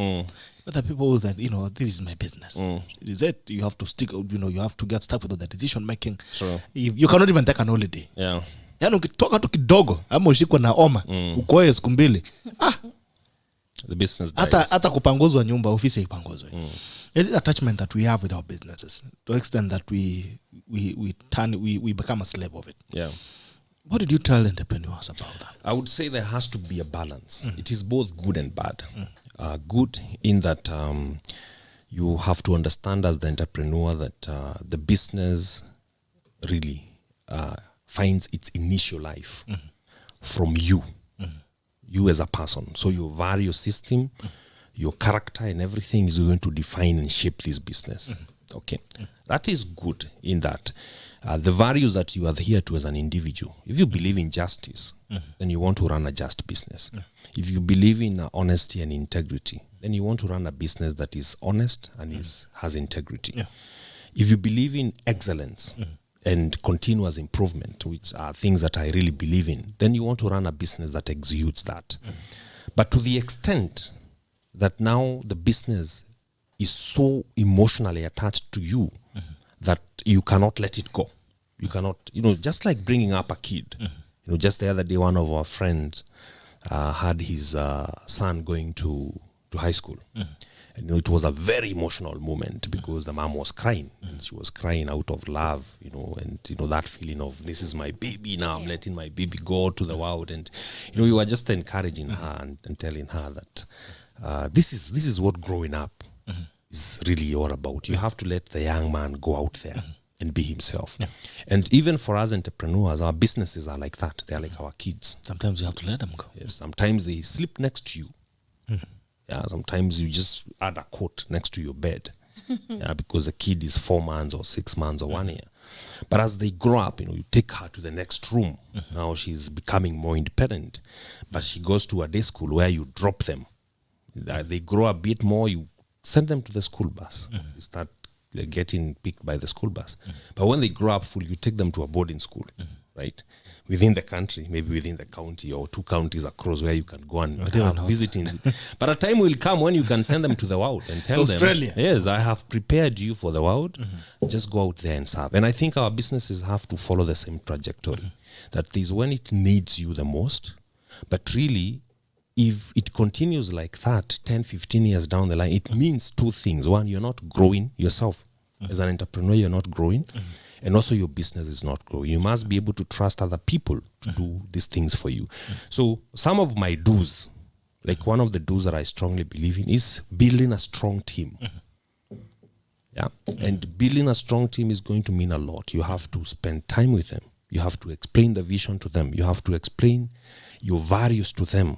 A: But the people that, this is my business. Is it? You have to stick, you have to get stuck with the decision making.
B: Sure.
A: You cannot even take an holiday.
B: Yeah.
A: Yaani ukitoka tu kidogo ama ushikwe na oma ukoe siku mbili.
B: The business dies.
A: Hata kupanguzwa nyumba ofisi haipanguzwe. Is it attachment that we have with our businesses to the extent that we become a slave of it?
B: Yeah.
A: What did you tell entrepreneurs about that?
B: I would say there has to be a balance. It is both good and bad. Good in that you have to understand as the entrepreneur that the business really finds its initial life from you, you as a person. So your value system, your character and everything is going to define and shape this business. Okay. That is good in that the values that you adhere to as an individual. If you believe in justice, then you want to run a just business. If you believe in honesty and integrity, then you want to run a business that is honest and has integrity. If you believe in excellence and continuous improvement, which are things that I really believe in, then you want to run a business that exudes that. But to the extent that now the business is so emotionally attached to you that you cannot let it go. You cannot, just like bringing up a kid. Just the other day, one of our friends had his son going to high school. And it was a very emotional moment because the mom was crying. And she was crying out of love, and that feeling of, this is my baby now, I'm letting my baby go to the world. And, we were just encouraging her and telling her that this is what growing up is really all about. You have to let the young man go out there and be himself. And even for us entrepreneurs, our businesses are like that. They're like our kids.
A: Sometimes you have to let them go.
B: Yes, sometimes they sleep next to you. Yeah, sometimes you just add a coat next to your bed. Yeah, because the kid is 4 months or 6 months or 1 year. But as they grow up, you take her to the next room. Now she's becoming more independent. But she goes to a day school where you drop them. They grow a bit more, you send them to the school bus. You start getting picked by the school bus. But when they grow up full, you take them to a boarding school, right? Within the country, maybe within the county or 2 counties across where you can go and have visiting. But a time will come when you can send them to the world and tell
A: Australia.
B: them, yes, I have prepared you for the world. Just go out there and serve. And I think our businesses have to follow the same trajectory. That is when it needs you the most. But really, if it continues like that 10, 15 years down the line, it means 2 things. One, you're not growing yourself. As an entrepreneur, you're not growing. And also your business is not growing. You must be able to trust other people to do these things for you. So some of my do's, like one of the do's that I strongly believe in is building a strong team. Yeah. And building a strong team is going to mean a lot. You have to spend time with them. You have to explain the vision to them. You have to explain your values to them.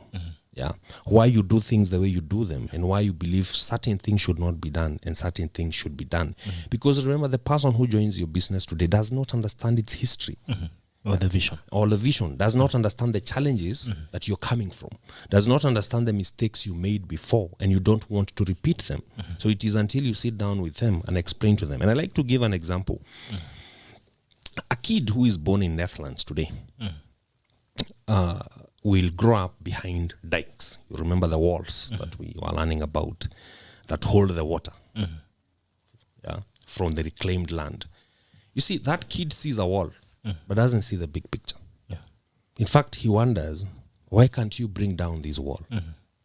B: Yeah, why you do things the way you do them, and why you believe certain things should not be done and certain things should be done. Because remember, the person who joins your business today does not understand its history.
A: Or the vision.
B: Or the vision, does not understand the challenges that you're coming from, does not understand the mistakes you made before, and you don't want to repeat them. So it is until you sit down with them and explain to them. And I like to give an example. A kid who is born in Netherlands today, will grow up behind dikes. You remember the walls that we were learning about that hold the water yeah, from the reclaimed land. You see, that kid sees a wall, but doesn't see the big picture.
A: Yeah.
B: In fact, he wonders, why can't you bring down this wall?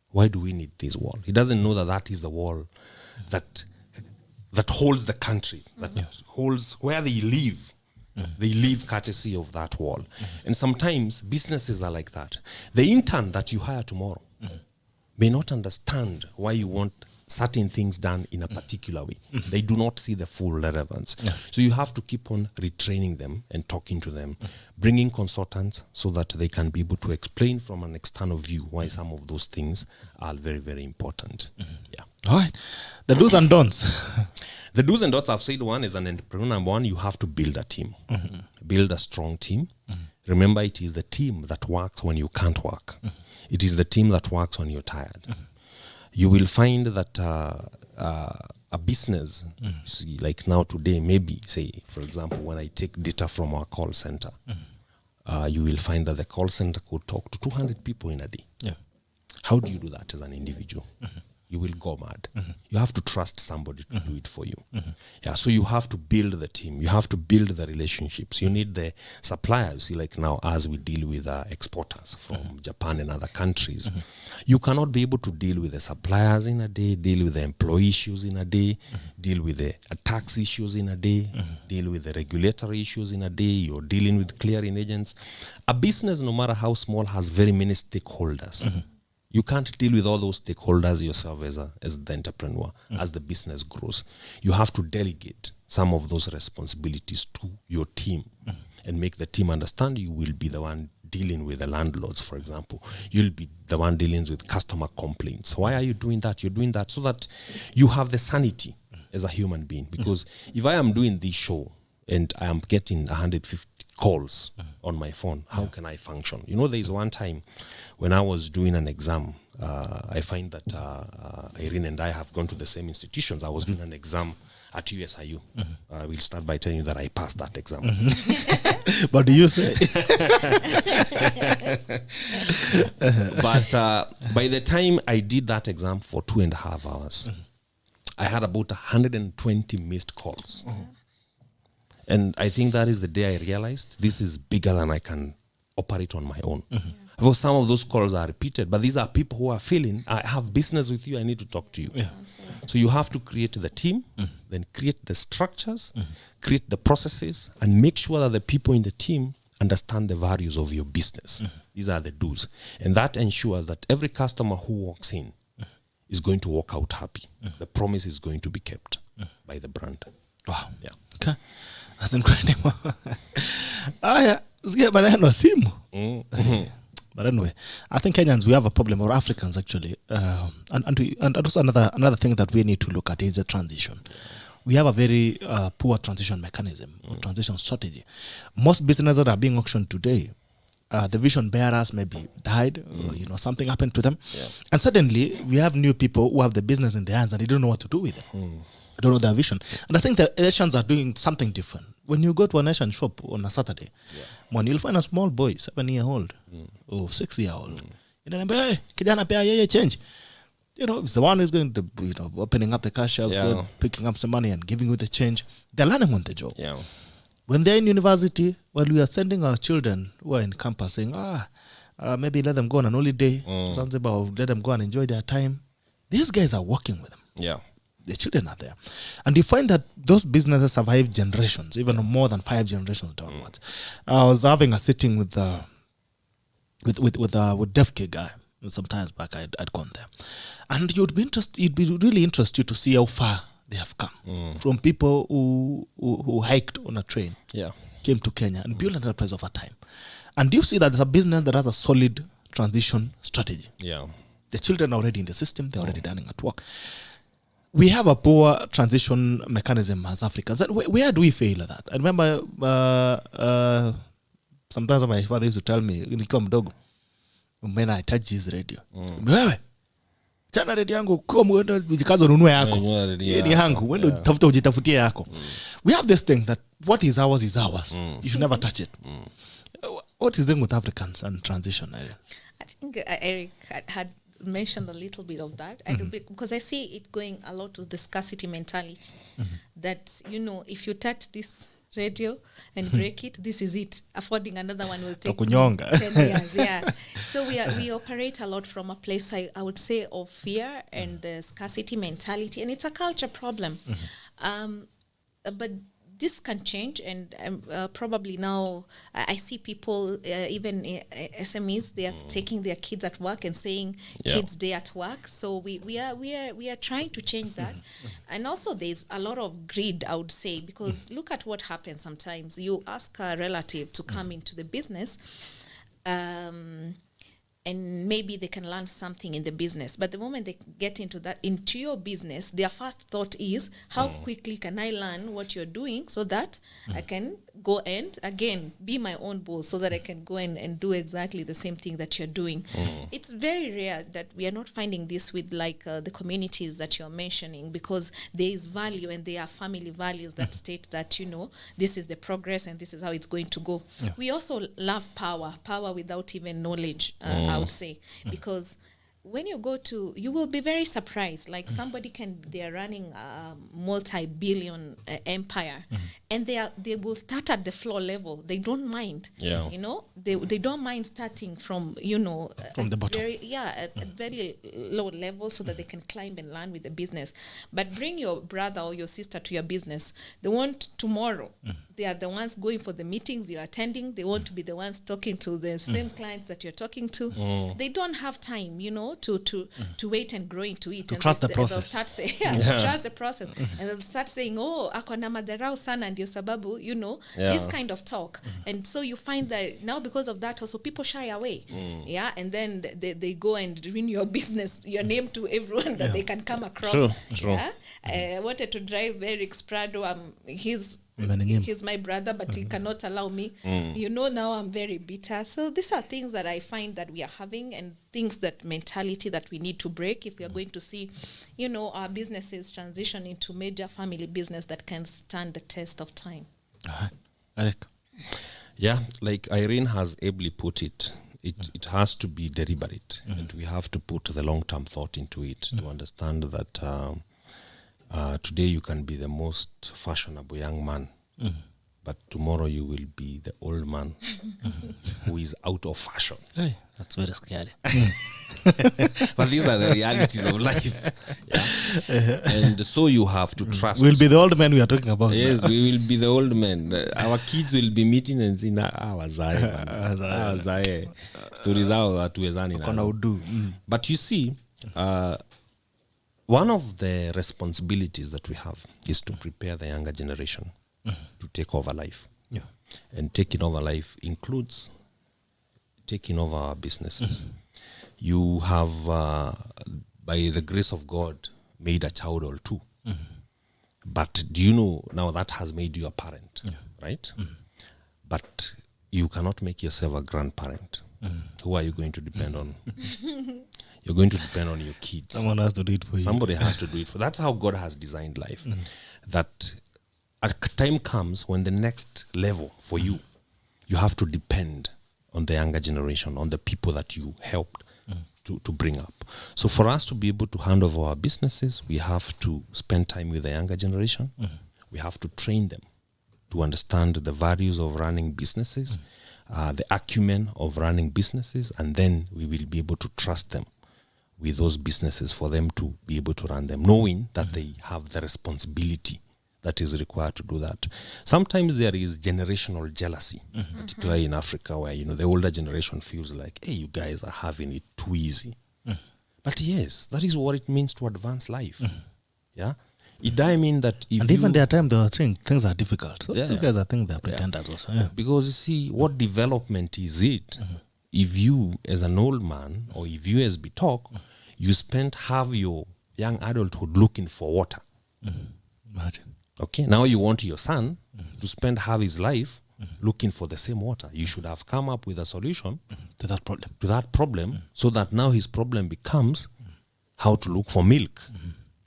B: Why do we need this wall? He doesn't know that that is the wall that holds the country, that holds where they live. They live courtesy of that wall. And sometimes businesses are like that. The intern that you hire tomorrow may not understand why you want certain things done in a particular way. They do not see the full relevance. So you have to keep on retraining them and talking to them, bringing consultants so that they can be able to explain from an external view why some of those things are very, very important. Yeah.
A: All right. The do's and don'ts.
B: The do's and don'ts, I've said one is an entrepreneur. Number one, you have to build a team. Build a strong team. Remember, it is the team that works when you can't work. It is the team that works when you're tired. You will find that a business, see, like now today, maybe, say, for example, when I take data from our call center, you will find that the call center could talk to 200 people in a day.
A: Yeah.
B: How do you do that as an individual? You will go mad. You have to trust somebody to do it for you. Yeah, so you have to build the team. You have to build the relationships. You need the suppliers. See, like now, as we deal with exporters from Japan and other countries, you cannot be able to deal with the suppliers in a day, deal with the employee issues in a day, deal with the tax issues in a day, deal with the regulatory issues in a day. You're dealing with clearing agents. A business, no matter how small, has very many stakeholders. You can't deal with all those stakeholders yourself as the entrepreneur, as the business grows. You have to delegate some of those responsibilities to your team and make the team understand you will be the one dealing with the landlords, for example. You'll be the one dealing with customer complaints. Why are you doing that? You're doing that so that you have the sanity as a human being. Because if I am doing this show and I am getting 150 calls on my phone, how can I function? You know, there is one time when I was doing an exam, I find that Irene and I have gone to the same institutions. I was doing an exam at USIU. We'll start by telling you that I passed that exam.
A: What do you say?
B: But by the time I did that exam for 2.5 hours, I had about 120 missed calls. And I think that is the day I realized this is bigger than I can operate on my own. Because some of those calls are repeated, but these are people who are feeling, I have business with you, I need to talk to you. So you have to create the team, then create the structures, create the processes, and make sure that the people in the team understand the values of your business. These are the do's. And that ensures that every customer who walks in is going to walk out happy. The promise is going to be kept by the brand.
A: Wow.
B: Yeah.
A: Okay. That's incredible. Aya, sikia maneno simu. But anyway, I think Kenyans, we have a problem, or Africans actually, and also another thing that we need to look at is the transition. We have a very poor transition mechanism or transition strategy. Most businesses that are being auctioned today, the vision bearers maybe died, or something happened to them, and suddenly we have new people who have the business in their hands and they don't know what to do with it. They don't know their vision. And I think the Asians are doing something different. When you go to an Asian shop on a Saturday, when you'll find a small boy, 7-year-old or 6-year-old, and then, hey, kijana pea yeye change. It's the one who's going to, opening up the cash out, picking up some money and giving you the change. They're learning on the job.
B: Yeah.
A: When they're in university, we are sending our children who are in campus saying, maybe let them go on an holiday, Zanzibar, let them go and enjoy their time. These guys are working with them.
B: Yeah.
A: The children are there. And you find that those businesses survive generations, even more than 5 generations downwards. I was having a sitting with Deaf Kid guy sometimes back. I'd gone there. And you'd be really interested to see how far they have come from people who hiked on a train, came to Kenya and built an enterprise over time. And you see that there's a business that has a solid transition strategy.
B: Yeah.
A: The children are already in the system. They're already learning at work. We have a poor transition mechanism as Africans. Where do we fail at that? I remember sometimes my father used to tell me, nikiwa mdogo, when I touch his radio, wewe chana radio yangu kwa mwendo jikazo nunue yako. Ni yangu, wendo tafuta ujitafutie yako. We have this thing that what is ours is ours. You should never touch it. What is wrong with Africans and transition?
C: I think Eric had mentioned a little bit of that. I do, because I see it going a lot with the scarcity mentality. That, if you touch this radio and break it, this is it. Affording another one will take 10 years. Yeah. So we operate a lot from a place, I would say, of fear and the scarcity mentality, and it's a culture problem. But this can change, and probably now I see people, even SMEs, they are taking their kids at work and saying Kids Day at work. So we are trying to change that. And also there's a lot of greed, I would say, because look at what happens sometimes. You ask a relative to come into the business, and maybe they can learn something in the business. But the moment they get into your business, their first thought is, how quickly can I learn what you're doing so that I can go and, again, be my own boss, so that I can go and do exactly the same thing that you're doing. It's very rare that we are not finding this with the communities that you're mentioning, because there is value and there are family values that state that, this is the progress and this is how it's going to go. Yeah. We also love power without even knowledge, I would say, because when you will be very surprised. Like they are running a multi-billion empire, and they will start at the floor level. They don't mind. Yeah. They don't mind starting from from the bottom. At very low level, so that they can climb and learn with the business. But bring your brother or your sister to your business. They want tomorrow. They are the ones going for the meetings you're attending. They want to be the ones talking to the same clients that you're talking to. They don't have time, to wait and grow into it.
A: To trust the process.
C: They'll start saying, to trust the process. And they'll start saying, ako na madarau sana ndio sababu, this kind of talk. And so you find that now, because of that, also people shy away. And then they go and ruin your business, your name to everyone that they can come across. True. I wanted to drive Eric's Prado. He's my brother, but he cannot allow me. Now I'm very bitter. So these are things that I find that we are having, and mentality that we need to break if we are going to see, our businesses transition into major family business that can stand the test of time.
A: Eric?
B: Yeah, like Irene has ably put it, it has to be deliberate, and we have to put the long-term thought into it to understand that today you can be the most fashionable young man, but tomorrow you will be the old man who is out of fashion.
A: Hey, that's very scary.
B: But these are the realities of life. And so you have to trust.
A: We'll be the old men we are talking about.
B: Yes, we will be the old men. Our kids will be meeting and saying, wazae. Stories out hatuwezani. But you see, one of the responsibilities that we have is to prepare the younger generation to take over life. And taking over life includes taken over our businesses. You have, by the grace of God, made a child or two. But do you know now that has made you a parent, right? But you cannot make yourself a grandparent. Who are you going to depend on? You're going to depend on your kids.
A: Someone has to do it for you.
B: Somebody has to do it for. That's how God has designed life. That a time comes when the next level for you, you have to depend on the younger generation, on the people that you helped to bring up. So for us to be able to hand over our businesses, we have to spend time with the younger generation. We have to train them to understand the values of running businesses, the acumen of running businesses, and then we will be able to trust them with those businesses for them to be able to run them, knowing that they have the responsibility that is required to do that. Sometimes there is generational jealousy, particularly in Africa, where the older generation feels like, hey, you guys are having it too easy. But yes, that is what it means to advance life. Yeah, it doesn't mean that if
A: and even their time they were saying things are difficult. So
B: Yeah.
A: you guys, I think they're pretenders also. Yeah.
B: because you see, what development is it? If you, as an old man, or if you as Bitok, you spent half your young adulthood looking for water.
A: Imagine.
B: Okay, now you want your son to spend half his life looking for the same water. You should have come up with a solution
A: To that problem.
B: to that problem, so that now his problem becomes how to look for milk.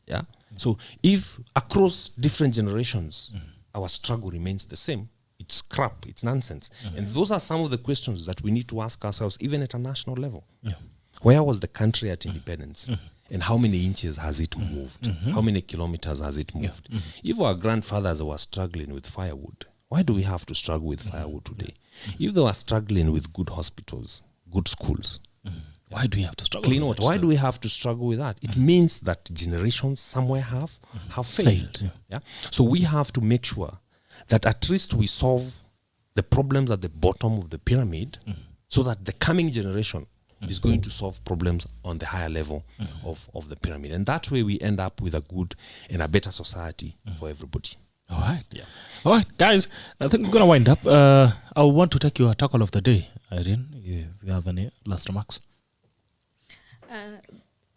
B: Yeah. So if across different generations our struggle remains the same, it's crap, it's nonsense. And those are some of the questions that we need to ask ourselves, even at a national level.
A: Yeah.
B: Where was the country at independence? And how many inches has it moved? How many kilometers has it moved? If our grandfathers were struggling with firewood, why do we have to struggle with firewood today? If they were struggling with good hospitals, good schools,
A: Why do you have to struggle?
B: clean
A: with
B: water, why do we have to struggle with that? It means that generations somewhere have failed.
A: Failed,
B: Yeah. So we have to make sure that at least we solve the problems at the bottom of the pyramid, so that the coming generation is going to solve problems on the higher level of the pyramid. And that way we end up with a good and a better society for everybody.
A: All right.
B: Yeah.
A: All right, guys. I think we're going to wind up. I want to take your tackle of the day, Irene. If you have any last remarks.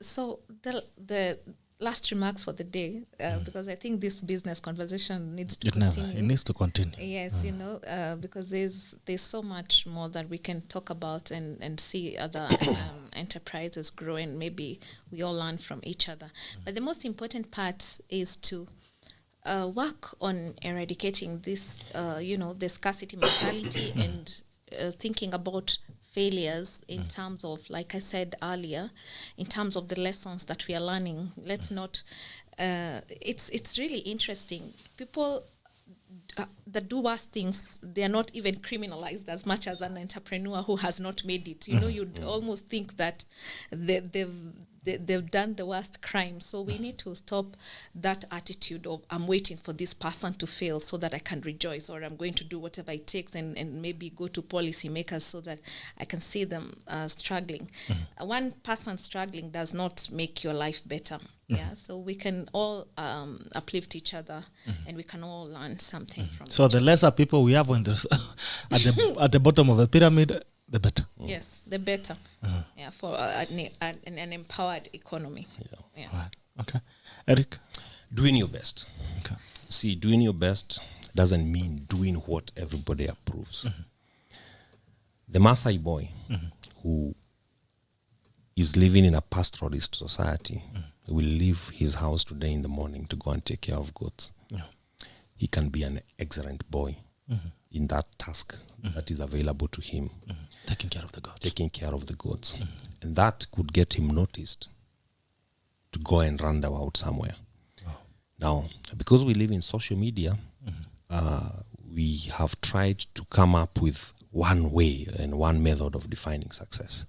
C: So the last remarks for the day, because I think this business conversation needs to continue.
A: It needs to continue.
C: Yes, because there's so much more that we can talk about and see other enterprises grow, and maybe we all learn from each other. But the most important part is to work on eradicating this, the scarcity mentality and thinking about failures in terms of, like I said earlier, in terms of the lessons that we are learning. Let's not, it's really interesting. People that do worse things, they are not even criminalized as much as an entrepreneur who has not made it. You'd almost think that they've done the worst crime. So we need to stop that attitude of, I'm waiting for this person to fail so that I can rejoice, or I'm going to do whatever it takes and maybe go to policymakers so that I can see them struggling. One person struggling does not make your life better. Yeah, so we can all uplift each other, and we can all learn something from
A: So the lesser people we have on this at the bottom of the pyramid, the better.
C: Yes, the better. Yeah, for an empowered economy. Yeah.
A: All right. Okay. Eric?
B: Doing your best.
A: Okay.
B: See, doing your best doesn't mean doing what everybody approves. The Maasai boy who is living in a pastoralist society will leave his house today in the morning to go and take care of goats.
A: Yeah.
B: He can be an excellent boy in that task that is available to him.
A: Taking care of the gods.
B: Taking care of the goats. And that could get him noticed to go and run the world somewhere.
A: Wow.
B: Now, because we live in social media, we have tried to come up with one way and one method of defining success.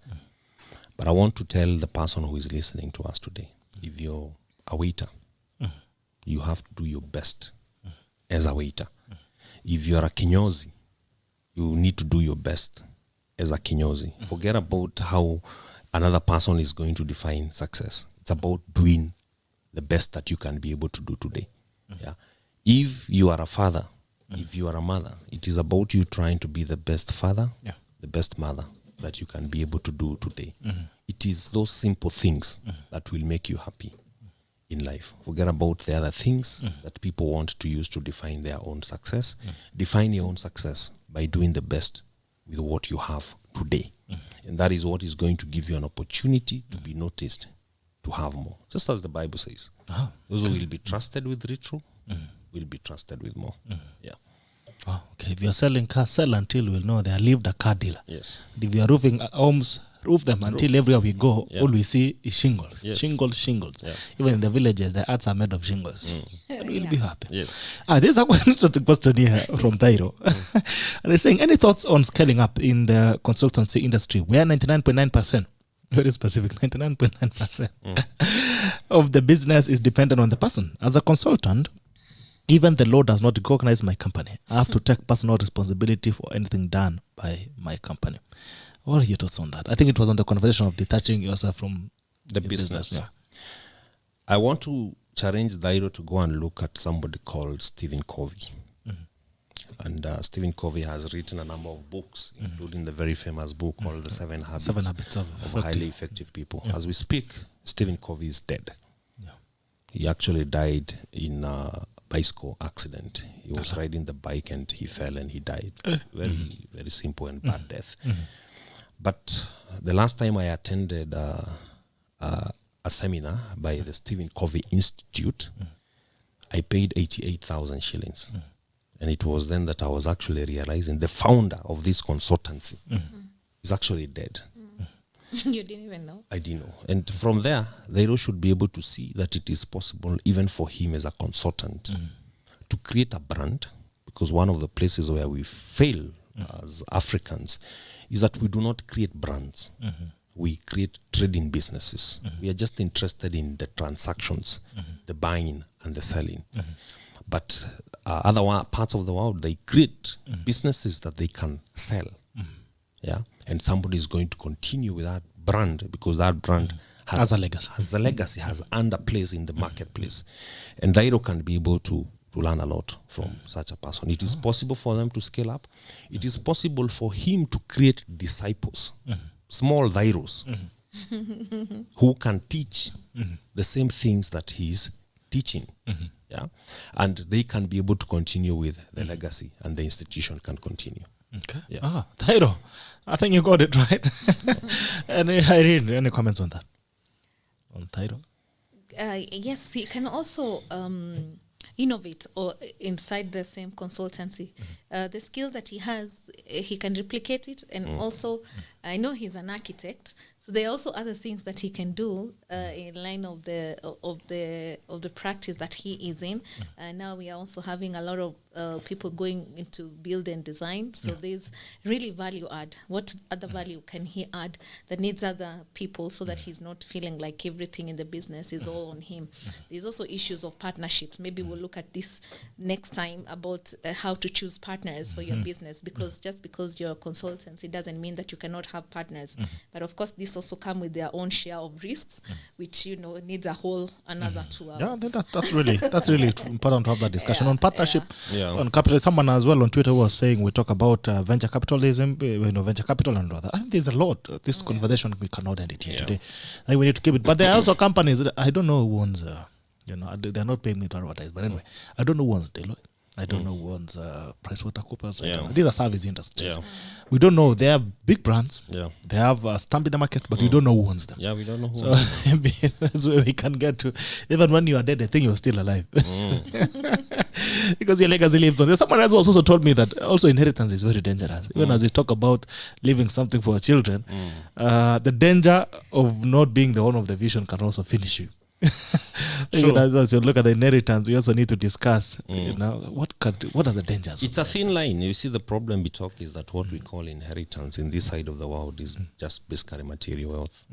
B: But I want to tell the person who is listening to us today, if you're a waiter, you have to do your best as a waiter. If you're a kinyozi, you need to do your best as a kinyozi. Forget about how another person is going to define success. It's about doing the best that you can be able to do today. Yeah. If you are a father, if you are a mother, it is about you trying to be the best father, the best mother, that you can be able to do today. It is those simple things that will make you happy in life. Forget about the other things that people want to use to define their own success. Define your own success by doing the best with what you have today. And that is what is going to give you an opportunity to be noticed, to have more. Just as the Bible says. Those who will be trusted with little will be trusted with more. Yeah.
A: Oh, okay. If you're selling cars, sell until we'll know they are lived a car dealer.
B: Yes.
A: If you're roofing homes, roof them until everywhere we go, all we see is shingles.
B: Yes.
A: Shingles.
B: Yeah.
A: Even in the villages, the huts are made of shingles. And we'll be happy.
B: Yes.
A: There's a interesting question here from Tairo. And they're saying, any thoughts on scaling up in the consultancy industry? We are 99.9%. Very specific, 99.9% of the business is dependent on the person. As a consultant, even the law does not recognize my company. I have to take personal responsibility for anything done by my company. What are your thoughts on that? I think it was on the conversation of detaching yourself from
B: The
A: your
B: business.
A: Yeah.
B: I want to challenge Dairo to go and look at somebody called Stephen Covey. And Stephen Covey has written a number of books, including the very famous book called The Seven Habits,
A: of
B: Highly Effective People. As we speak, Stephen Covey is dead.
A: Yeah.
B: He actually died in a bicycle accident. He was riding the bike and he fell and he died. Very, very simple and bad death. But the last time I attended a seminar by the Stephen Covey Institute, I paid 88,000 shillings. And it was then that I was actually realizing the founder of this consultancy is actually dead.
C: You didn't even know?
B: I didn't know. And from there, Dairo should be able to see that it is possible, even for him as a consultant, to create a brand. Because one of the places where we fail as Africans is that we do not create brands. We create trading businesses. We are just interested in the transactions, the buying and the selling. But other parts of the world, they create businesses that they can sell. Yeah, and somebody is going to continue with that brand because that brand has
A: a legacy.
B: Has earned a place in the marketplace. And Dairo can be able to learn a lot from such a person. It is possible for them to scale up. It is possible for him to create disciples, small Dairos, who can teach the same things that he's teaching. Yeah, and they can be able to continue with the legacy, and the institution can continue.
A: Okay.
B: Yeah.
A: Tairo, I think you got it right. Any comments on that? On Tairo?
C: Yes, he can also innovate or inside the same consultancy. The skill that he has, he can replicate it, and also I know he's an architect, so there are also other things that he can do in line of the practice that he is in. Now we are also having a lot of people going into build and design, so there's really value add. What other value can he add that needs other people, so that he's not feeling like everything in the business is all on him? There's also issues of partnerships. Maybe we'll look at this next time about how to choose partners for your business, because just because you're a consultant, it doesn't mean that you cannot have partners. But of course, this also come with their own share of risks, which needs a whole another 2 hours.
A: Yeah, I think that's really important to have that discussion on partnership.
B: Yeah.
A: On capital. Someone as well on Twitter was saying we talk about venture capitalism, venture capital and all that. I think there's a lot. This conversation we cannot end it here today. I think we need to keep it. But there are also companies that I don't know who owns. They're not paying me to advertise. But anyway, I don't know who owns Deloitte. I don't know who owns PricewaterhouseCoopers.
B: Yeah.
A: These are service industries.
B: Yeah.
A: We don't know. They have big brands.
B: Yeah.
A: They have a stamp in the market, but we don't know who owns them.
B: Yeah, we don't know who.
A: So maybe that's where we can get to. Even when you are dead, I think you're still alive. Because your legacy lives on. There's someone else who also told me that also inheritance is very dangerous. Even as we talk about leaving something for our children, the danger of not being the one of the vision can also finish you. Even as you look at the inheritance, we also need to discuss, what are the dangers?
B: It's a thin line. You see, the problem we talk is that what we call inheritance in this side of the world is just basically material wealth.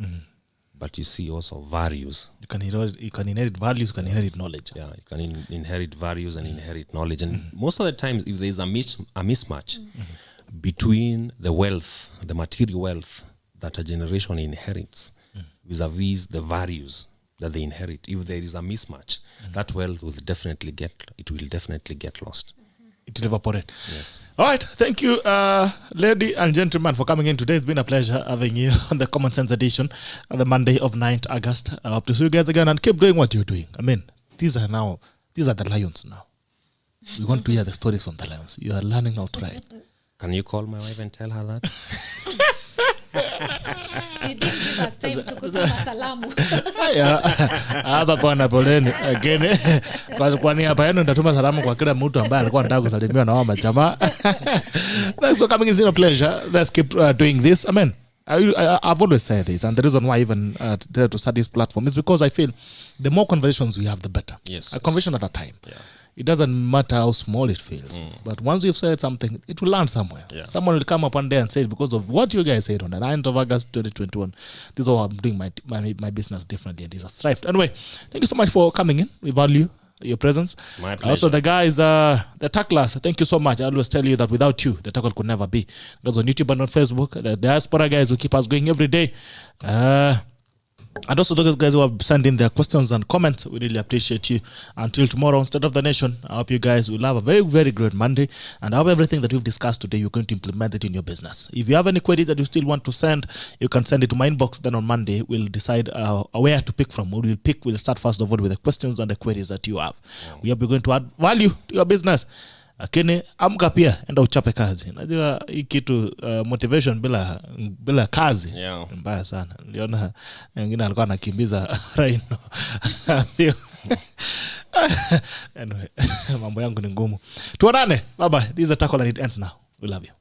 B: But you see also values.
A: You can inherit values, you can inherit knowledge.
B: Yeah, you can inherit values and inherit knowledge. And most of the times, if there's a mismatch between the wealth, the material wealth that a generation inherits vis-a-vis the values that they inherit, if there is a mismatch, that wealth will definitely get lost.
A: it will evaporate.
B: Yes.
A: All right. Thank you, lady and gentlemen, for coming in today. It's been a pleasure having you on the Common Sense edition on the Monday of 9th August. I hope to see you guys again and keep doing what you're doing. I mean, these are the lions now. We want to hear the stories from the lions. You are learning how to ride.
B: Can you call my wife and tell her that?
C: You didn't give us time to kutuma salamu.
A: Hapa bwana poleni again. Kwa ni hapa yenu nitatuma salamu kwa kila mtu ambaye alikuwa anataka kusalimiwa na wao majamaa. Thanks for coming. It's been a pleasure. Let's keep doing this. I mean, I've always said this, and the reason why I even decided to start this platform is because I feel the more conversations we have, the better.
B: Yes.
A: A conversation at a time.
B: Yeah.
A: It doesn't matter how small it feels, but once you've said something, it will land somewhere.
B: Yeah.
A: Someone will come up one day and say, because of what you guys said on the 9th of August 2021, this is how I'm doing my business differently, and this has thrived. Anyway, thank you so much for coming in. We value your presence.
B: My pleasure.
A: Also, the guys, the tacklers, thank you so much. I always tell you that without you, the tackle could never be. Because on YouTube and on Facebook, the diaspora guys who keep us going every day. And also those guys who have sent in their questions and comments, we really appreciate you. Until tomorrow, instead of the nation, I hope you guys will have a very, very great Monday. And I hope everything that we've discussed today, you're going to implement it in your business. If you have any query that you still want to send, you can send it to my inbox. Then on Monday, we'll decide where to pick from. We'll start first of all with the questions and the queries that you have. We hope you're going to add value to your business. Lakini amka pia, enda uchape kazi. Najua hii kitu motivation bila kazi mbaya sana. Niliona wengine alikuwa anakimbiza rhino. Anyway, mambo yangu ni ngumu. Tuonane. Bye bye. This is a tackle and it ends now. We love you.